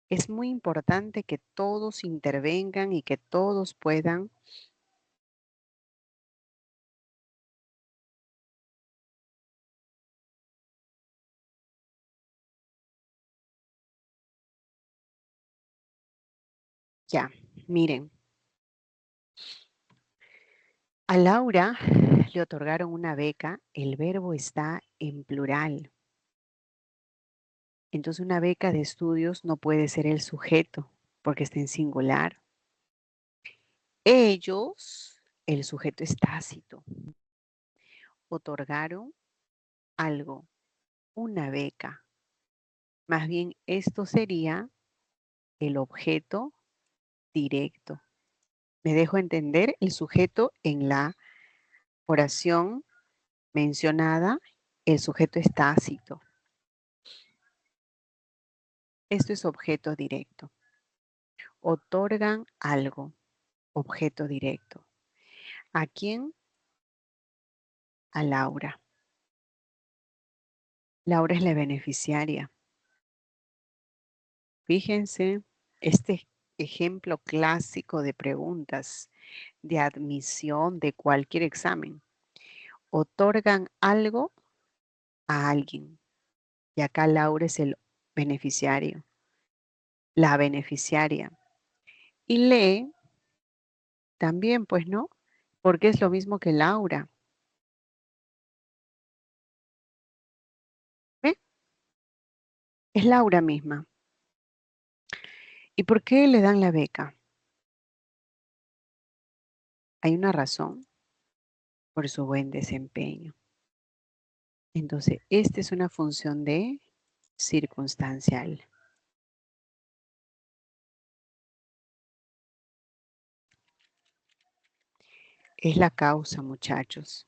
es muy importante que todos intervengan y que todos puedan ya, miren. A Laura le otorgaron una beca, el verbo está en plural. Entonces una beca de estudios no puede ser el sujeto porque está en singular. Ellos, el sujeto es tácito, otorgaron algo, una beca. Más bien esto sería el objeto directo. Me dejo entender el sujeto en la oración mencionada, el sujeto es tácito. Esto es objeto directo. Otorgan algo, objeto directo. ¿A quién? A Laura. Laura es la beneficiaria. Fíjense, este ejemplo clásico de preguntas de admisión de cualquier examen. Otorgan algo a alguien. Y acá Laura es el beneficiario, la beneficiaria. Y lee también, pues, ¿no? Porque es lo mismo que Laura. ¿Ve? Es Laura misma. ¿Y por qué le dan la beca? Hay una razón: por su buen desempeño. Entonces, esta es una función de circunstancial. Es la causa, muchachos.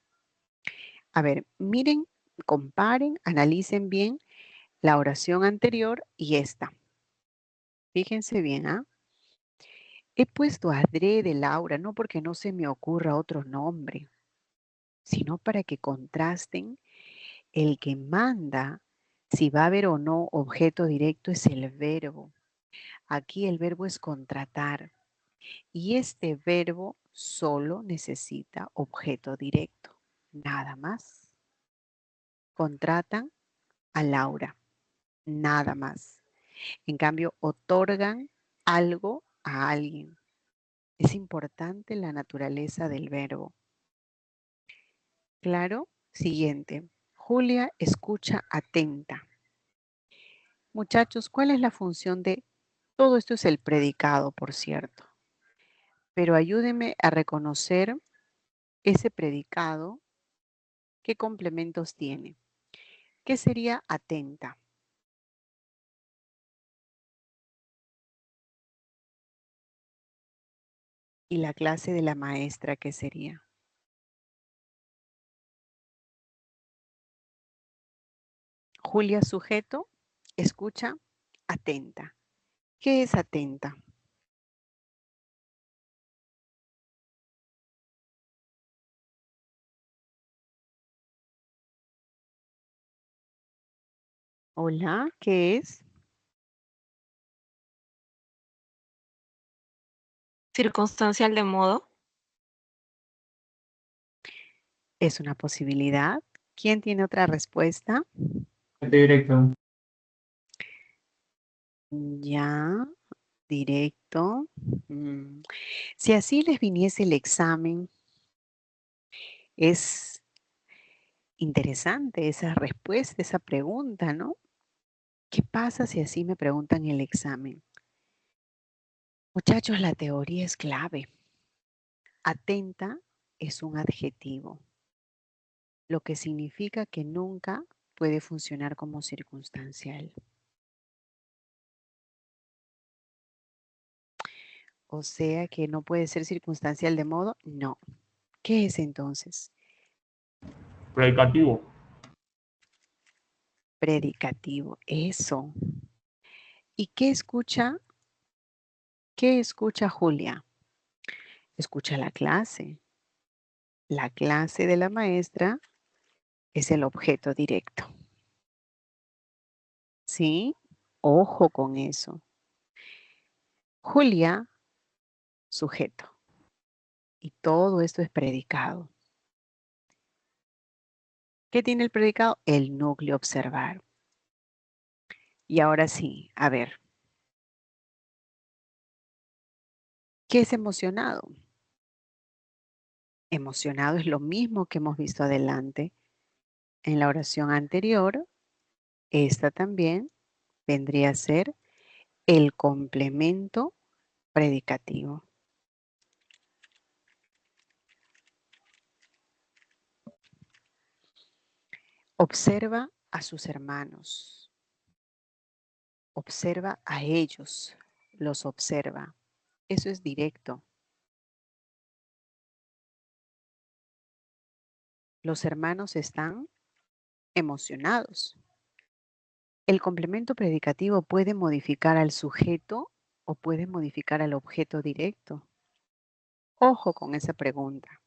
A ver, miren, comparen, analicen bien la oración anterior y esta. Fíjense bien, ¿ah? He puesto adrede Laura, no porque no se me ocurra otro nombre, sino para que contrasten. El que manda si va a haber o no objeto directo es el verbo. Aquí el verbo es contratar y este verbo solo necesita objeto directo, nada más. Contratan a Laura, nada más. En cambio, otorgan algo a alguien. Es importante la naturaleza del verbo. Claro, siguiente. Julia escucha atenta. Muchachos, ¿cuál es la función de todo esto? Es el predicado, por cierto. Pero ayúdenme a reconocer ese predicado. ¿Qué complementos tiene? ¿Qué sería atenta? ¿Y la clase de la maestra qué sería? Julia sujeto, escucha, atenta. ¿Qué es atenta? Hola, ¿qué es? Circunstancial de modo. Es una posibilidad. ¿Quién tiene otra respuesta? Directo. Ya, directo. Si así les viniese el examen, es interesante esa respuesta, esa pregunta, ¿no? ¿Qué pasa si así me preguntan el examen? Muchachos, la teoría es clave. Atenta es un adjetivo, lo que significa que nunca puede funcionar como circunstancial. O sea que no puede ser circunstancial de modo, no. ¿Qué es entonces? Predicativo. Predicativo, eso. ¿Y qué escucha? ¿Qué escucha Julia? Escucha la clase. La clase de la maestra es el objeto directo. ¿Sí? Ojo con eso. Julia, sujeto. Y todo esto es predicado. ¿Qué tiene el predicado? El núcleo observar. Y ahora sí, a ver, ¿qué es emocionado? Emocionado es lo mismo que hemos visto adelante en la oración anterior. Esta también vendría a ser el complemento predicativo. Observa a sus hermanos. Observa a ellos. Los observa. Eso es directo. Los hermanos están emocionados. El complemento predicativo puede modificar al sujeto o puede modificar al objeto directo. Ojo con esa pregunta.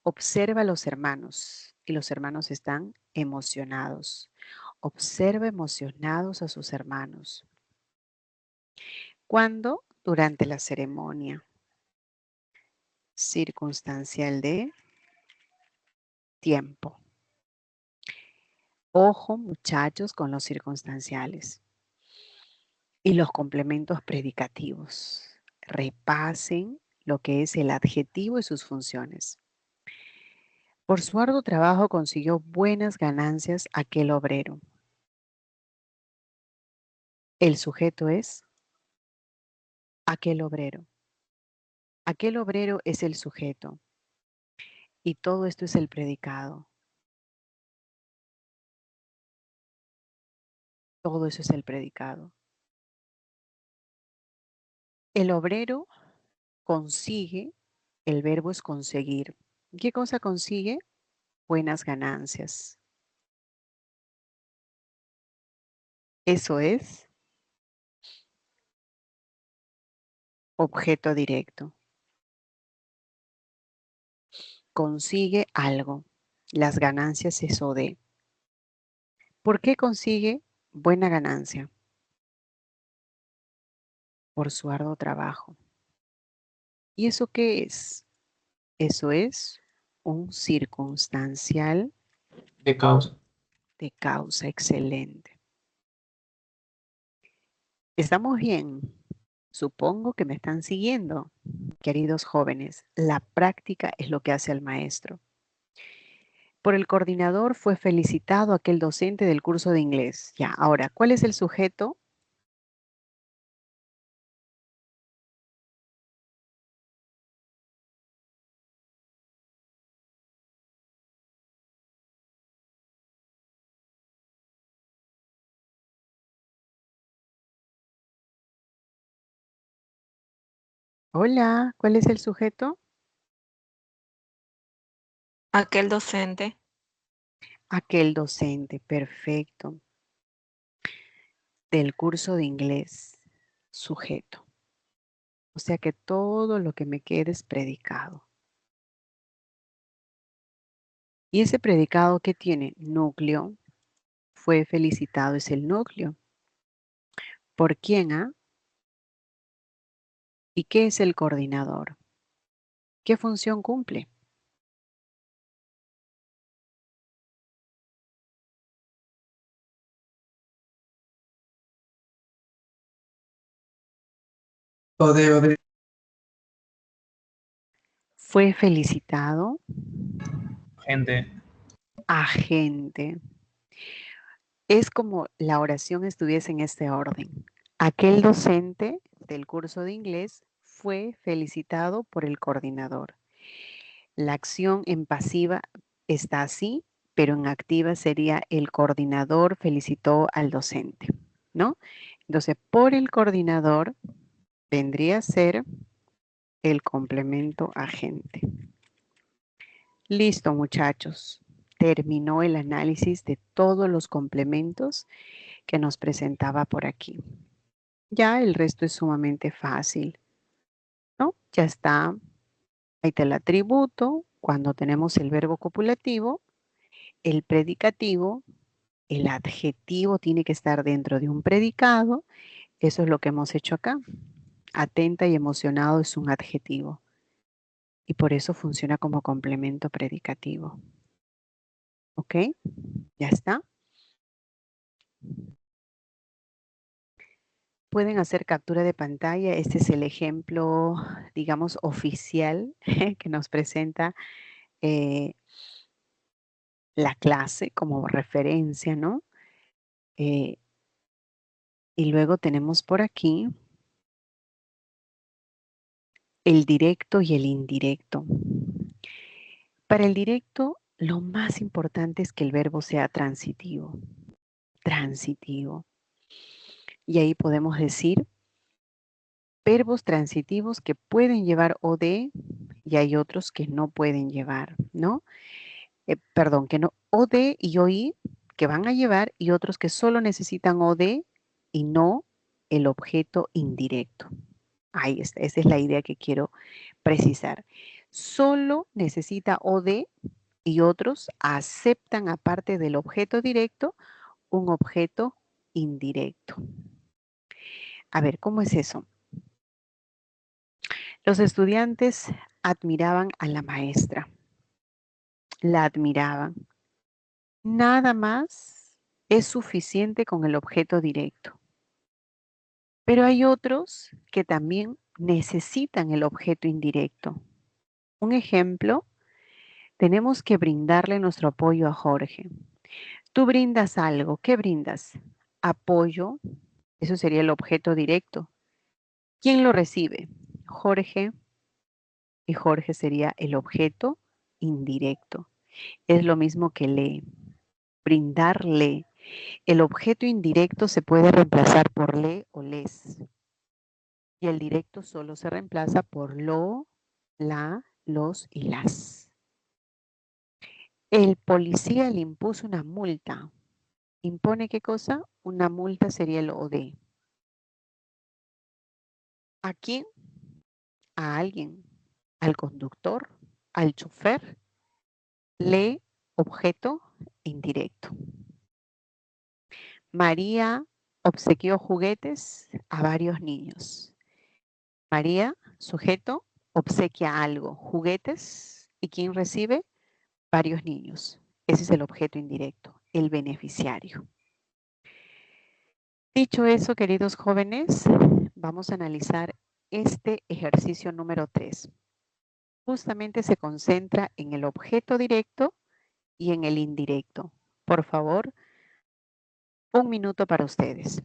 Observa a los hermanos y los hermanos están emocionados. Observa emocionados a sus hermanos. ¿Cuándo? Durante la ceremonia. Circunstancial de tiempo. Ojo, muchachos, con los circunstanciales. Y los complementos predicativos. Repasen lo que es el adjetivo y sus funciones. Por su arduo trabajo consiguió buenas ganancias aquel obrero. El sujeto es aquel obrero. Aquel obrero es el sujeto. Y todo esto es el predicado. Todo eso es el predicado. El obrero consigue, el verbo es conseguir. ¿Qué cosa consigue? Buenas ganancias. Eso es objeto directo. Consigue algo. Las ganancias eso de. ¿Por qué consigue buena ganancia? Por su arduo trabajo. ¿Y eso qué es? Eso es un circunstancial De causa. de causa. Excelente. ¿Estamos bien? Supongo que me están siguiendo, queridos jóvenes. La práctica es lo que hace al maestro. Por el coordinador fue felicitado aquel docente del curso de inglés. Ya, ahora, ¿cuál es el sujeto? Hola, ¿cuál es el sujeto? Aquel docente. Aquel docente, perfecto. Del curso de inglés, sujeto. O sea que todo lo que me quede es predicado. ¿Y ese predicado qué tiene? Núcleo. Fue felicitado es el núcleo. ¿Por quién? ¿Y qué es el coordinador? ¿Qué función cumple? O de Fue felicitado gente. agente. Es como la oración estuviese en este orden. Aquel docente del curso de inglés fue felicitado por el coordinador. La acción en pasiva está así, pero en activa sería el coordinador felicitó al docente, ¿no? Entonces, por el coordinador vendría a ser el complemento agente. Listo, muchachos. Terminó el análisis de todos los complementos que nos presentaba por aquí. Ya el resto es sumamente fácil, ¿no? Ya está. Ahí está el atributo. Cuando tenemos el verbo copulativo, el predicativo, el adjetivo tiene que estar dentro de un predicado. Eso es lo que hemos hecho acá. Atenta y emocionado es un adjetivo. Y por eso funciona como complemento predicativo. ¿Ok? ¿Ya está? Pueden hacer captura de pantalla. Este es el ejemplo, digamos, oficial que nos presenta eh, la clase como referencia, ¿no? Eh, y luego tenemos por aquí el directo y el indirecto. Para el directo, lo más importante es que el verbo sea transitivo. Transitivo. Y ahí podemos decir verbos transitivos que pueden llevar OD y hay otros que no pueden llevar, ¿no? Perdón, que no, OD y OI que van a llevar y otros que solo necesitan OD y no el objeto indirecto. Ahí está, esa es la idea que quiero precisar. Solo necesita OD y otros aceptan aparte del objeto directo un objeto indirecto. A ver, ¿cómo es eso? Los estudiantes admiraban a la maestra, la admiraban. Nada más es suficiente con el objeto directo. Pero hay otros que también necesitan el objeto indirecto. Un ejemplo, tenemos que brindarle nuestro apoyo a Jorge. Tú brindas algo, ¿qué brindas? Apoyo, eso sería el objeto directo. ¿Quién lo recibe? Jorge, y Jorge sería el objeto indirecto. Es lo mismo que le, brindarle. El objeto indirecto se puede reemplazar por le o les. Y el directo solo se reemplaza por lo, la, los y las. El policía le impuso una multa. ¿Impone qué cosa? Una multa sería el OD. ¿A quién? A alguien. Al conductor, al chofer. Le, objeto indirecto. María obsequió juguetes a varios niños. María, sujeto, obsequia algo, juguetes. ¿Y quién recibe? Varios niños. Ese es el objeto indirecto, el beneficiario. Dicho eso, queridos jóvenes, vamos a analizar este ejercicio número 3. Justamente se concentra en el objeto directo y en el indirecto. Por favor, 1 minuto para ustedes.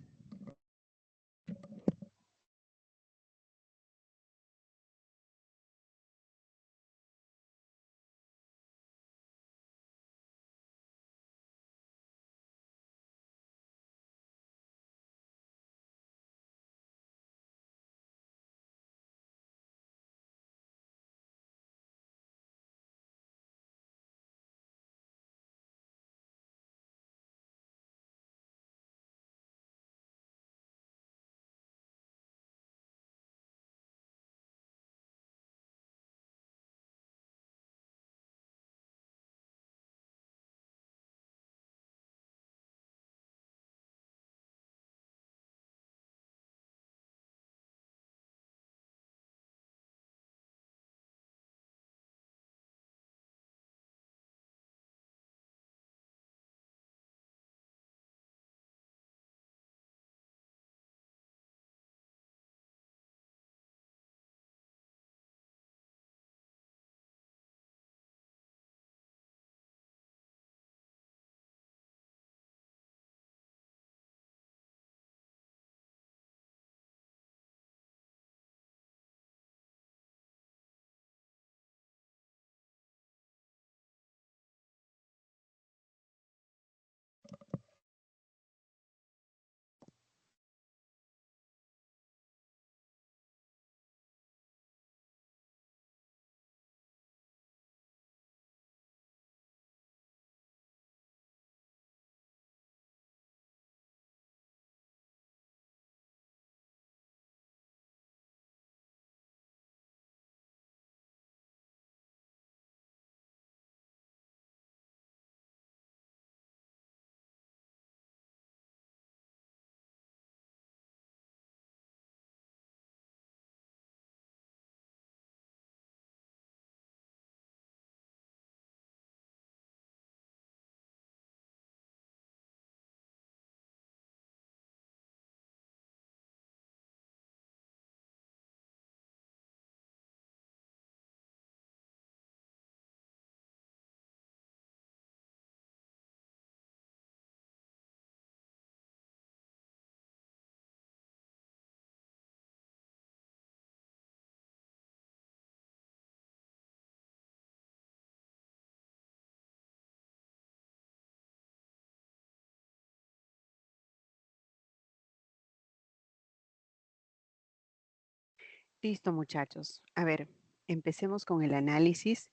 Listo, muchachos. A ver, empecemos con el análisis.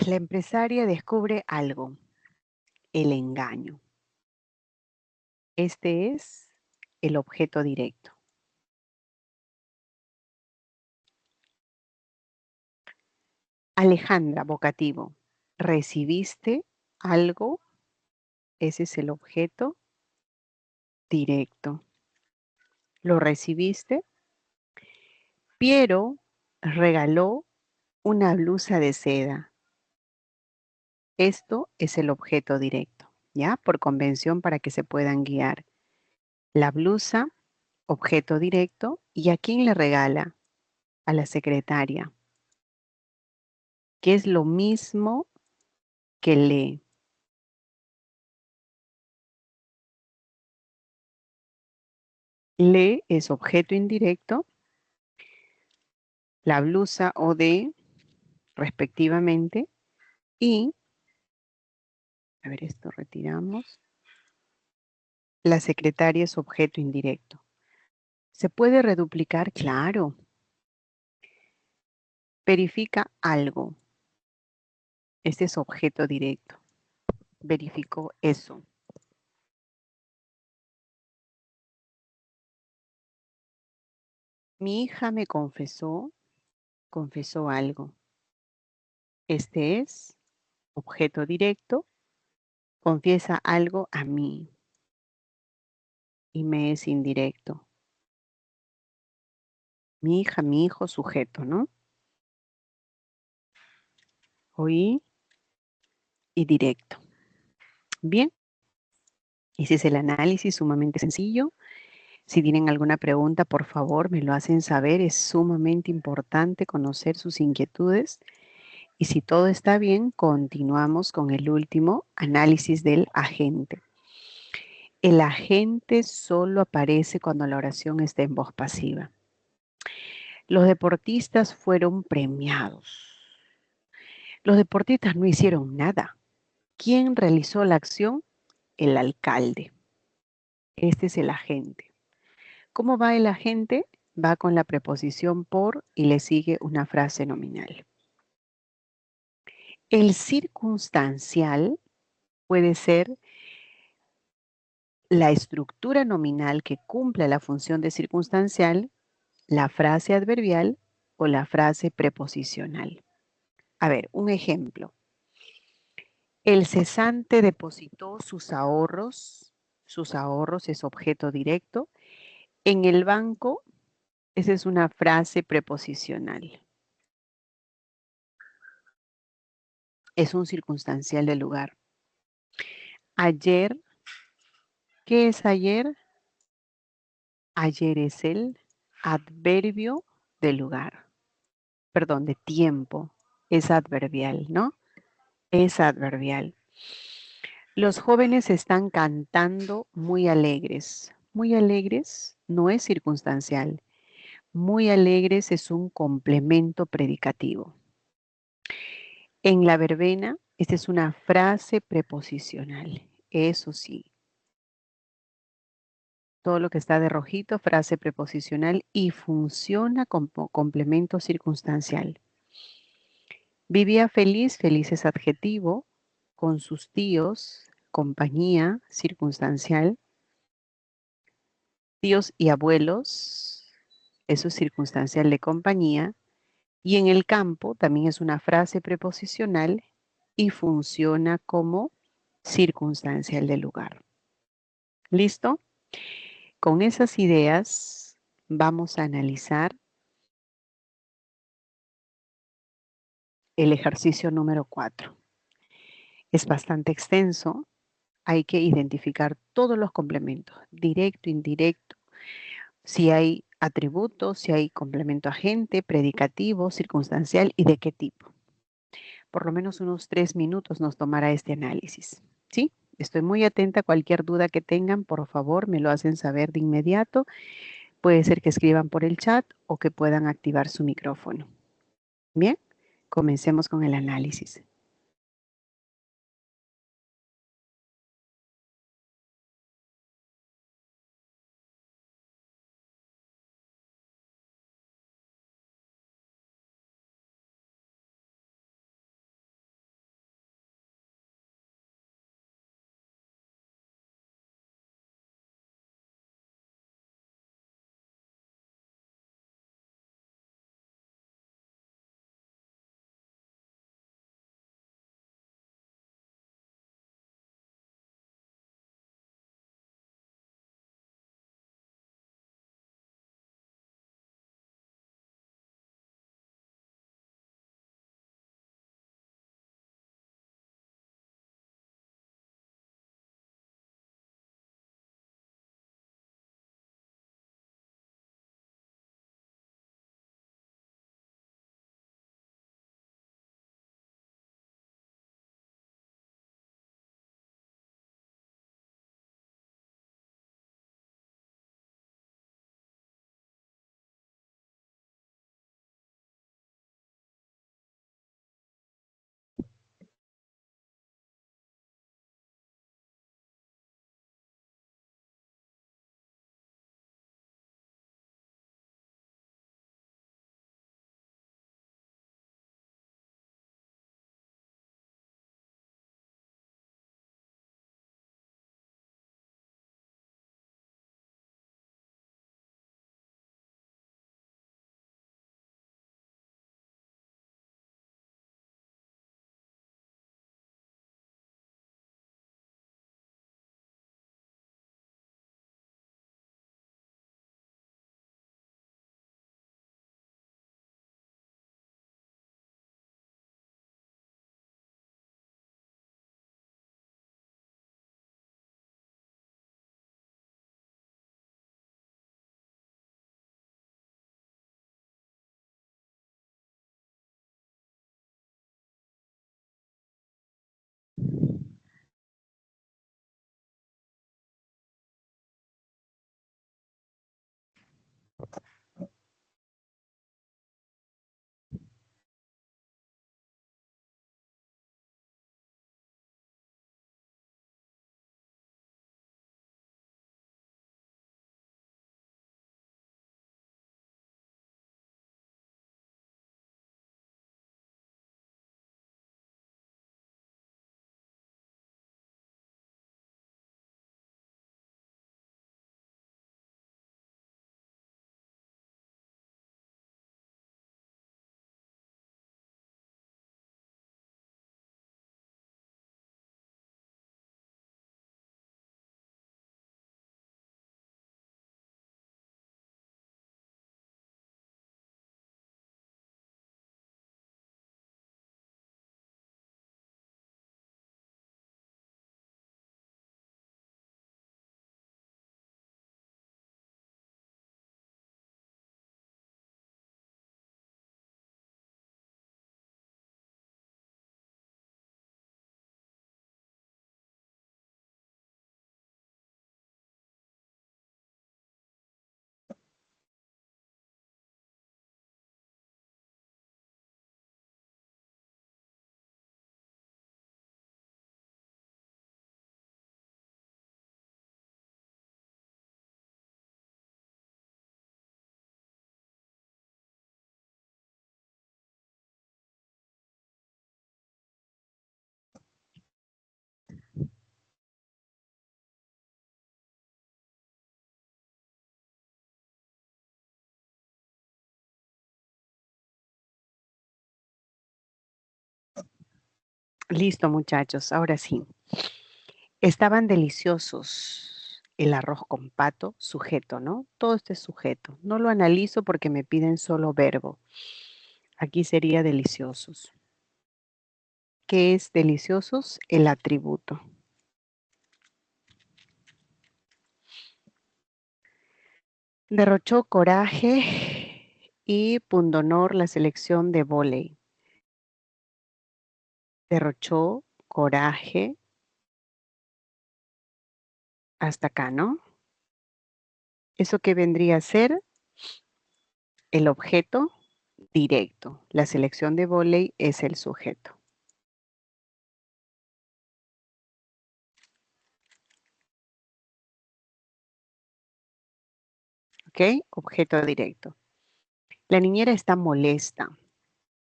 La empresaria descubre algo, el engaño. Este es el objeto directo. Alejandra, vocativo. ¿Recibiste algo? Ese es el objeto directo. lo recibiste. Piero regaló una blusa de seda. Esto es el objeto directo, ¿ya? Por convención para que se puedan guiar. La blusa, objeto directo, ¿y a quién le regala? A la secretaria, que es lo mismo que lee. Le es objeto indirecto, la blusa o de, respectivamente, y, a ver, esto retiramos, la secretaria es objeto indirecto. ¿Se puede reduplicar? Claro. Verifica algo. Este es objeto directo. Verificó eso. Mi hija me confesó algo. Este es objeto directo, confiesa algo a mí y me es indirecto. Mi hija, mi hijo, sujeto, ¿no? Oí y directo. Bien, ese es el análisis sumamente sencillo. Si tienen alguna pregunta, por favor, me lo hacen saber. Es sumamente importante conocer sus inquietudes. Y si todo está bien, continuamos con el último análisis del agente. El agente solo aparece cuando la oración está en voz pasiva. Los deportistas fueron premiados. Los deportistas no hicieron nada. ¿Quién realizó la acción? El alcalde. Este es el agente. ¿Cómo va el agente? Va con la preposición por y le sigue una frase nominal. El circunstancial puede ser la estructura nominal que cumple la función de circunstancial, la frase adverbial o la frase preposicional. A ver, un ejemplo. El cesante depositó sus ahorros es objeto directo, en el banco. Esa es una frase preposicional. Es un circunstancial del lugar. Ayer, ¿qué es ayer? Ayer es el adverbio del lugar. Perdón, de tiempo. Es adverbial, ¿no? Es adverbial. Los jóvenes están cantando muy alegres. Muy alegres no es circunstancial. Muy alegres es un complemento predicativo. En la verbena, esta es una frase preposicional. Eso sí. Todo lo que está de rojito, frase preposicional y funciona como complemento circunstancial. Vivía feliz, feliz es adjetivo, con sus tíos, compañía, circunstancial. Tíos y abuelos, eso es circunstancial de compañía. Y en el campo también es una frase preposicional y funciona como circunstancial del lugar. ¿Listo? Con esas ideas vamos a analizar el ejercicio número 4. Es bastante extenso. Hay que identificar todos los complementos, directo, indirecto, si hay atributos, si hay complemento agente, predicativo, circunstancial y de qué tipo. Por lo menos unos 3 minutos nos tomará este análisis. ¿Sí? Estoy muy atenta a cualquier duda que tengan. Por favor, me lo hacen saber de inmediato. Puede ser que escriban por el chat o que puedan activar su micrófono. Bien, comencemos con el análisis. Listo, muchachos. Ahora sí. Estaban deliciosos el arroz con pato, sujeto, ¿no? Todo este sujeto. No lo analizo porque me piden solo verbo. Aquí sería deliciosos. ¿Qué es deliciosos? El atributo. Derrochó coraje y pundonor la selección de vóley. Derrochó coraje hasta acá, ¿no? ¿Eso qué vendría a ser? El objeto directo. La selección de vóley es el sujeto. ¿Ok? Objeto directo. La niñera está molesta.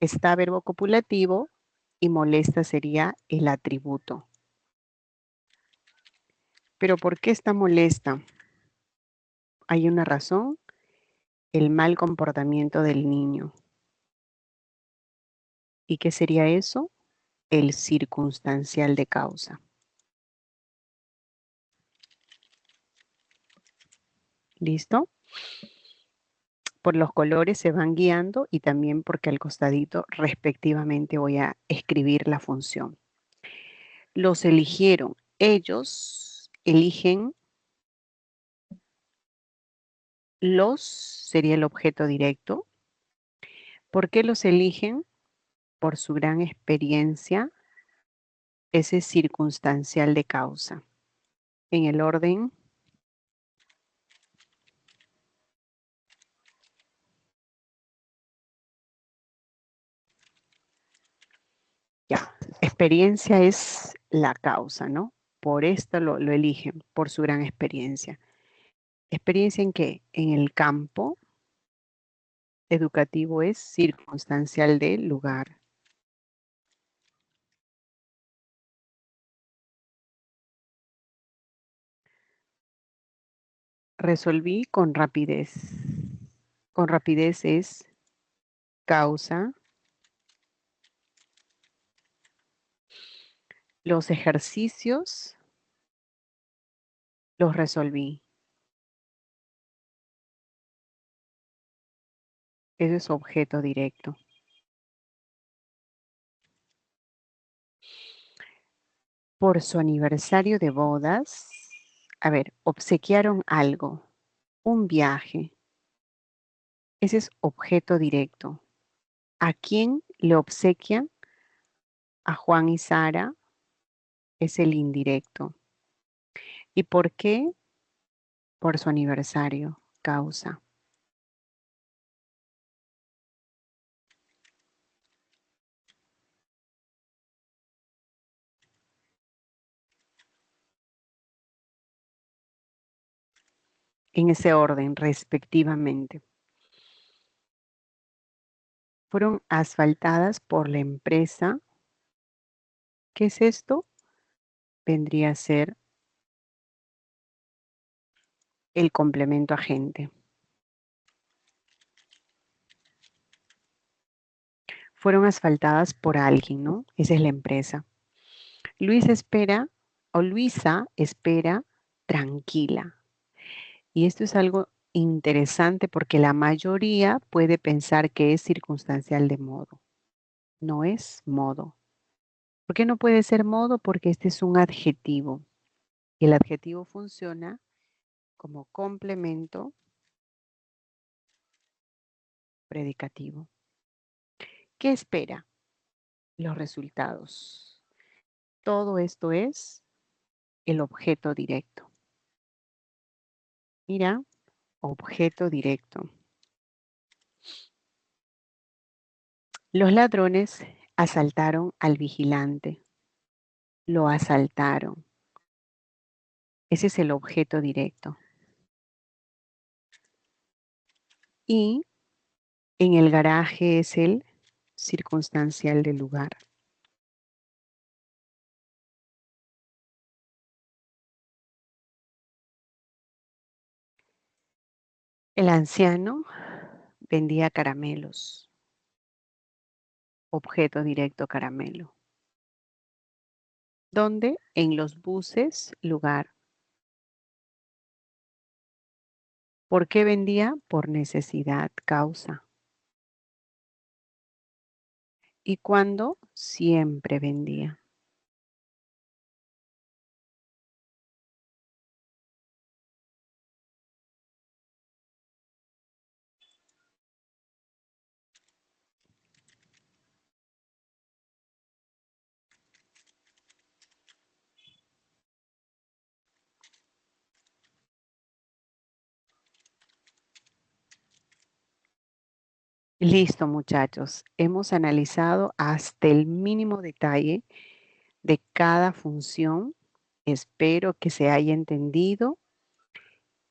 Está verbo copulativo y molesta sería el atributo. ¿Pero por qué está molesta? Hay una razón, el mal comportamiento del niño. ¿Y qué sería eso? El circunstancial de causa. ¿Listo? Por los colores se van guiando y también porque al costadito respectivamente voy a escribir la función. Los eligieron. Ellos eligen. Los sería el objeto directo. ¿Por qué los eligen? Por su gran experiencia. Ese es circunstancial de causa. En el orden. Ya. Experiencia es la causa, ¿no? Por esto lo eligen, por su gran experiencia. ¿Experiencia en qué? En el campo educativo es circunstancial del lugar. Resolví con rapidez. Con rapidez es causa. Los ejercicios los resolví. Ese es objeto directo. Por su aniversario de bodas, a ver, obsequiaron algo, un viaje. Ese es objeto directo. ¿A quién le obsequian? A Juan y Sara es el indirecto. ¿Y por qué? Por su aniversario, causa. en ese orden, respectivamente. Fueron asfaltadas por la empresa. ¿Qué es esto? Vendría a ser el complemento agente. Fueron asfaltadas por alguien, ¿no? Esa es la empresa. Luis espera, o Luisa espera tranquila. Y esto es algo interesante porque la mayoría puede pensar que es circunstancial de modo. No es modo. ¿Por qué no puede ser modo? Porque este es un adjetivo. Y el adjetivo funciona como complemento predicativo. ¿Qué espera? Los resultados. Todo esto es el objeto directo. Mira, objeto directo. Los ladrones asaltaron al vigilante. Lo asaltaron. Ese es el objeto directo. Y en el garaje es el circunstancial del lugar. El anciano vendía caramelos. Objeto directo caramelo. ¿Dónde? En los buses, lugar. ¿Por qué vendía? Por necesidad, causa. ¿Y cuándo? Siempre vendía. Listo, muchachos. Hemos analizado hasta el mínimo detalle de cada función. Espero que se haya entendido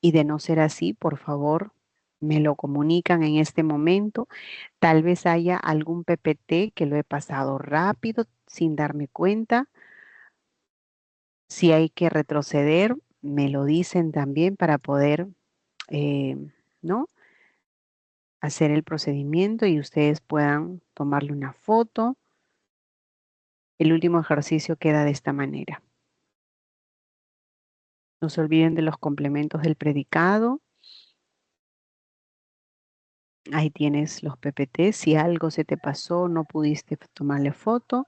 y de no ser así, por favor, me lo comunican en este momento. Tal vez haya algún PPT que lo he pasado rápido sin darme cuenta. Si hay que retroceder, me lo dicen también para poder, eh, ¿no? Hacer el procedimiento y ustedes puedan tomarle una foto. El último ejercicio queda de esta manera. No se olviden de los complementos del predicado. Ahí tienes los PPT. Si algo se te pasó, no pudiste tomarle foto.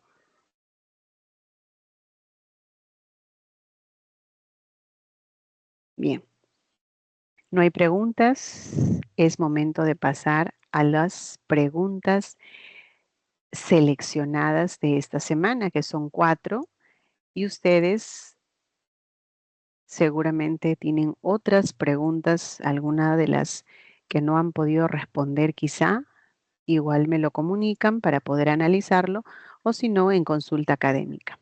Bien. No hay preguntas. Es momento de pasar a las preguntas seleccionadas de esta semana, que son 4. Y ustedes seguramente tienen otras preguntas, alguna de las que no han podido responder quizá. Igual me lo comunican para poder analizarlo o si no, en consulta académica.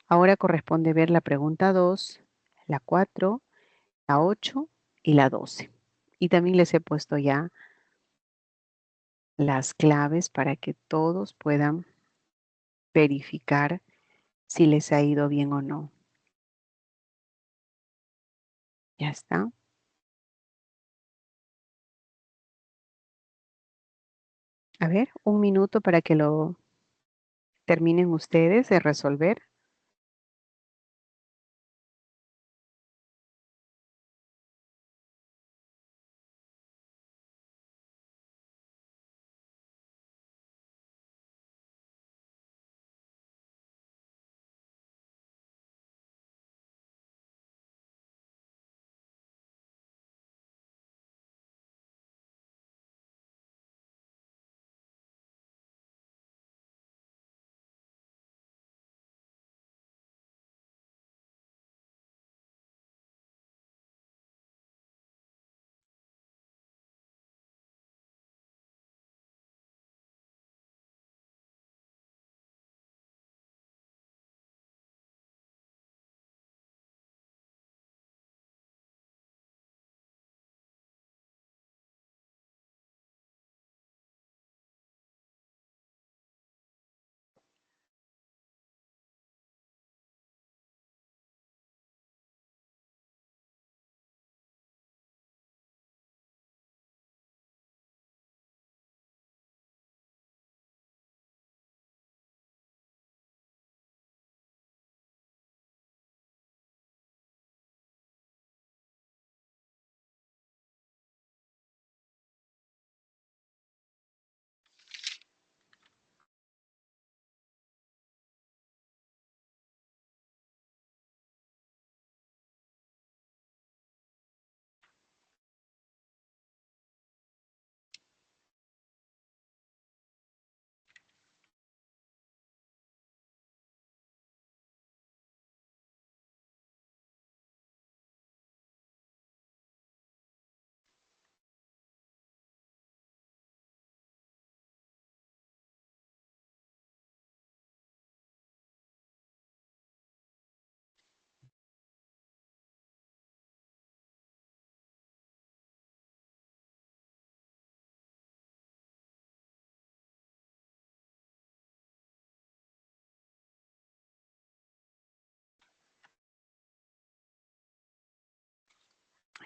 Ahora corresponde ver la pregunta 2, la 4, la 8 y la 12. Y también les he puesto ya las claves para que todos puedan verificar si les ha ido bien o no. Ya está. A ver, un minuto para que lo terminen ustedes de resolver.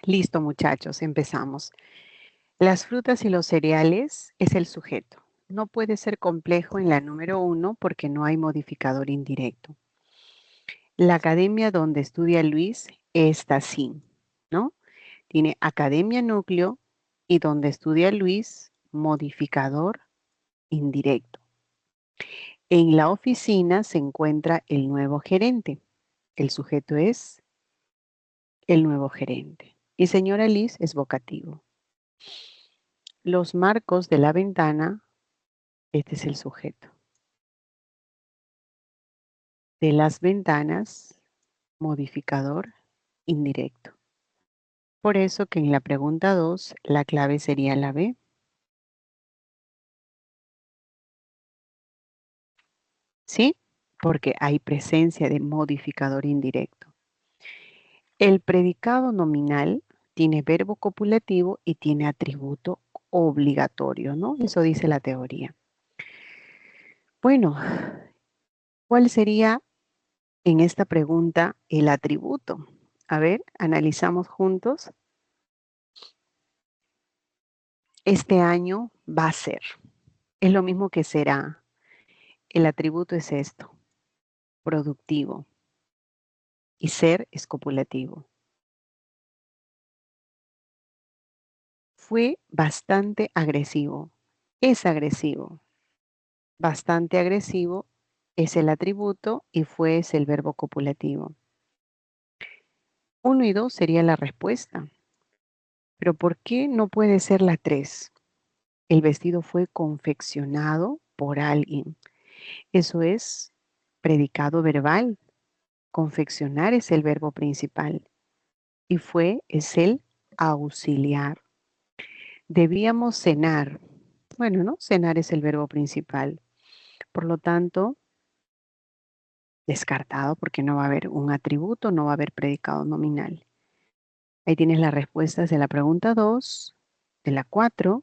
Listo, muchachos, empezamos. Las frutas y los cereales es el sujeto. No puede ser complejo en la número 1 porque no hay modificador indirecto. La academia donde estudia Luis está sin, ¿no? Tiene academia núcleo y donde estudia Luis, modificador indirecto. En la oficina se encuentra el nuevo gerente. El sujeto es el nuevo gerente. Y señora Liz es vocativo. Los marcos de la ventana, este es el sujeto. De las ventanas, modificador indirecto. Por eso que en la pregunta 2, la clave sería la B. ¿Sí? Porque hay presencia de modificador indirecto. El predicado nominal tiene verbo copulativo y tiene atributo obligatorio, ¿no? Eso dice la teoría. Bueno, ¿cuál sería en esta pregunta el atributo? A ver, analizamos juntos. Este año va a ser. Es lo mismo que será. El atributo es esto, productivo. Y ser es copulativo. Fue bastante agresivo. Es agresivo. Bastante agresivo es el atributo y fue es el verbo copulativo. 1 y 2 sería la respuesta. Pero ¿por qué no puede ser la 3? El vestido fue confeccionado por alguien. Eso es predicado verbal. Confeccionar es el verbo principal y fue es el auxiliar. Debíamos cenar. Bueno, ¿no? Cenar es el verbo principal. Por lo tanto, descartado porque no va a haber un atributo, no va a haber predicado nominal. Ahí tienes las respuestas de la pregunta 2, de la 4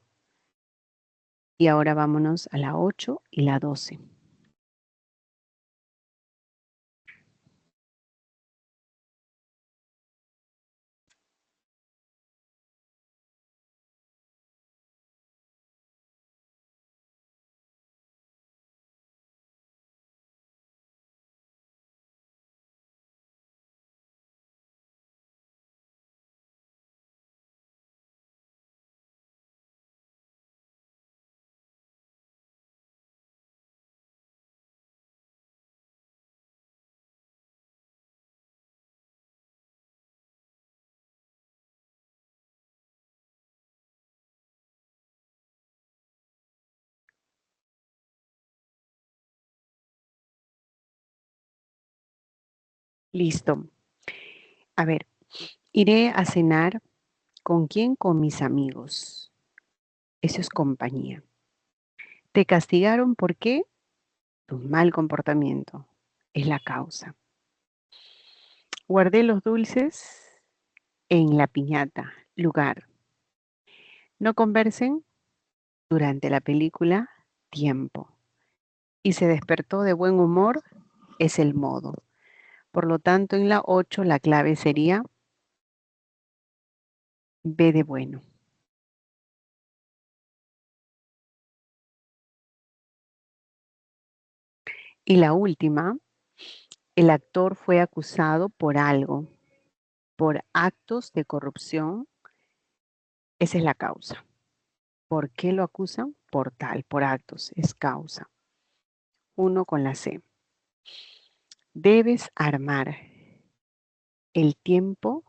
y ahora vámonos a la 8 y la 12. Listo. A ver, iré a cenar. ¿Con quién? Con mis amigos. Eso es compañía. ¿Te castigaron por qué? Tu mal comportamiento es la causa. Guardé los dulces en la piñata, lugar. No conversen durante la película, tiempo. Y se despertó de buen humor, es el modo. Por lo tanto, en la 8 la clave sería B de bueno. Y la última, el actor fue acusado por algo, por actos de corrupción. Esa es la causa. ¿Por qué lo acusan? Por tal, por actos, es causa. 1 con la C. Debes armar el tiempo,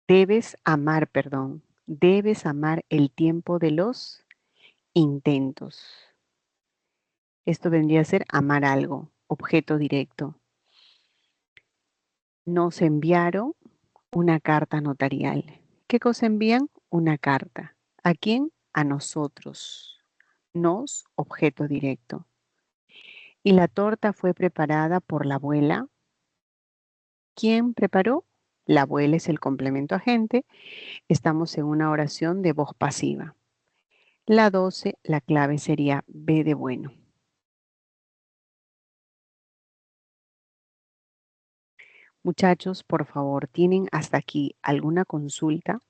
debes amar, perdón, debes amar el tiempo de los intentos. Esto vendría a ser amar algo, objeto directo. Nos enviaron una carta notarial. ¿Qué cosa envían? Una carta. ¿A quién? A nosotros. Nos, objeto directo. Y la torta fue preparada por la abuela. ¿Quién preparó? La abuela es el complemento agente. Estamos en una oración de voz pasiva. La 12, la clave sería B de bueno. Muchachos, por favor, ¿tienen hasta aquí alguna consulta?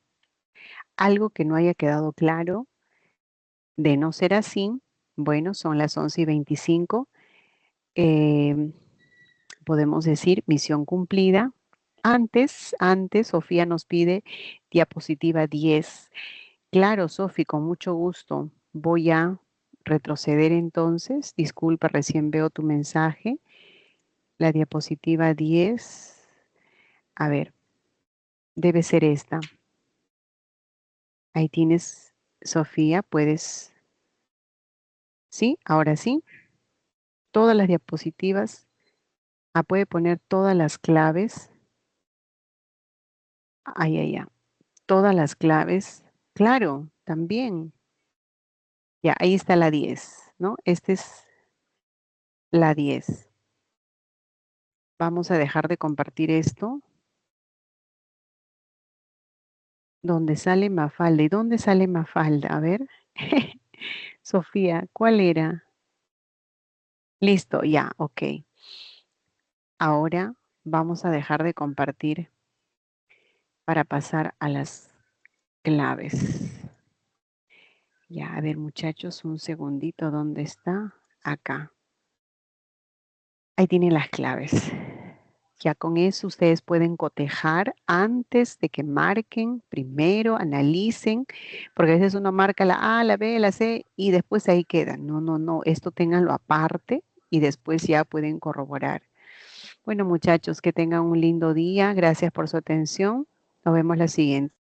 ¿Algo que no haya quedado claro? De no ser así, bueno, son las 11:25. Podemos decir misión cumplida. Antes, Sofía nos pide diapositiva 10. Claro, Sofi, con mucho gusto. Voy a retroceder entonces. Disculpa, recién veo tu mensaje. La diapositiva 10. A ver, debe ser esta. Ahí tienes, Sofía, puedes. ¿Sí? Ahora sí. Todas las diapositivas. Puede poner todas las claves. Ay. Todas las claves. Claro, también. Ya, ahí está la 10, ¿no? Esta es la 10. Vamos a dejar de compartir esto. ¿Dónde sale Mafalda? ¿Y dónde sale Mafalda? A ver. Sofía, ¿cuál era? Listo, ya, ok. Ahora vamos a dejar de compartir para pasar a las claves. Ya, a ver, muchachos, un segundito. ¿Dónde está? Acá. Ahí tienen las claves. Ya con eso ustedes pueden cotejar antes de que marquen, primero analicen, porque a veces uno marca la A, la B, la C y después ahí queda. No, esto ténganlo aparte y después ya pueden corroborar. Bueno, muchachos, que tengan un lindo día. Gracias por su atención. Nos vemos la siguiente.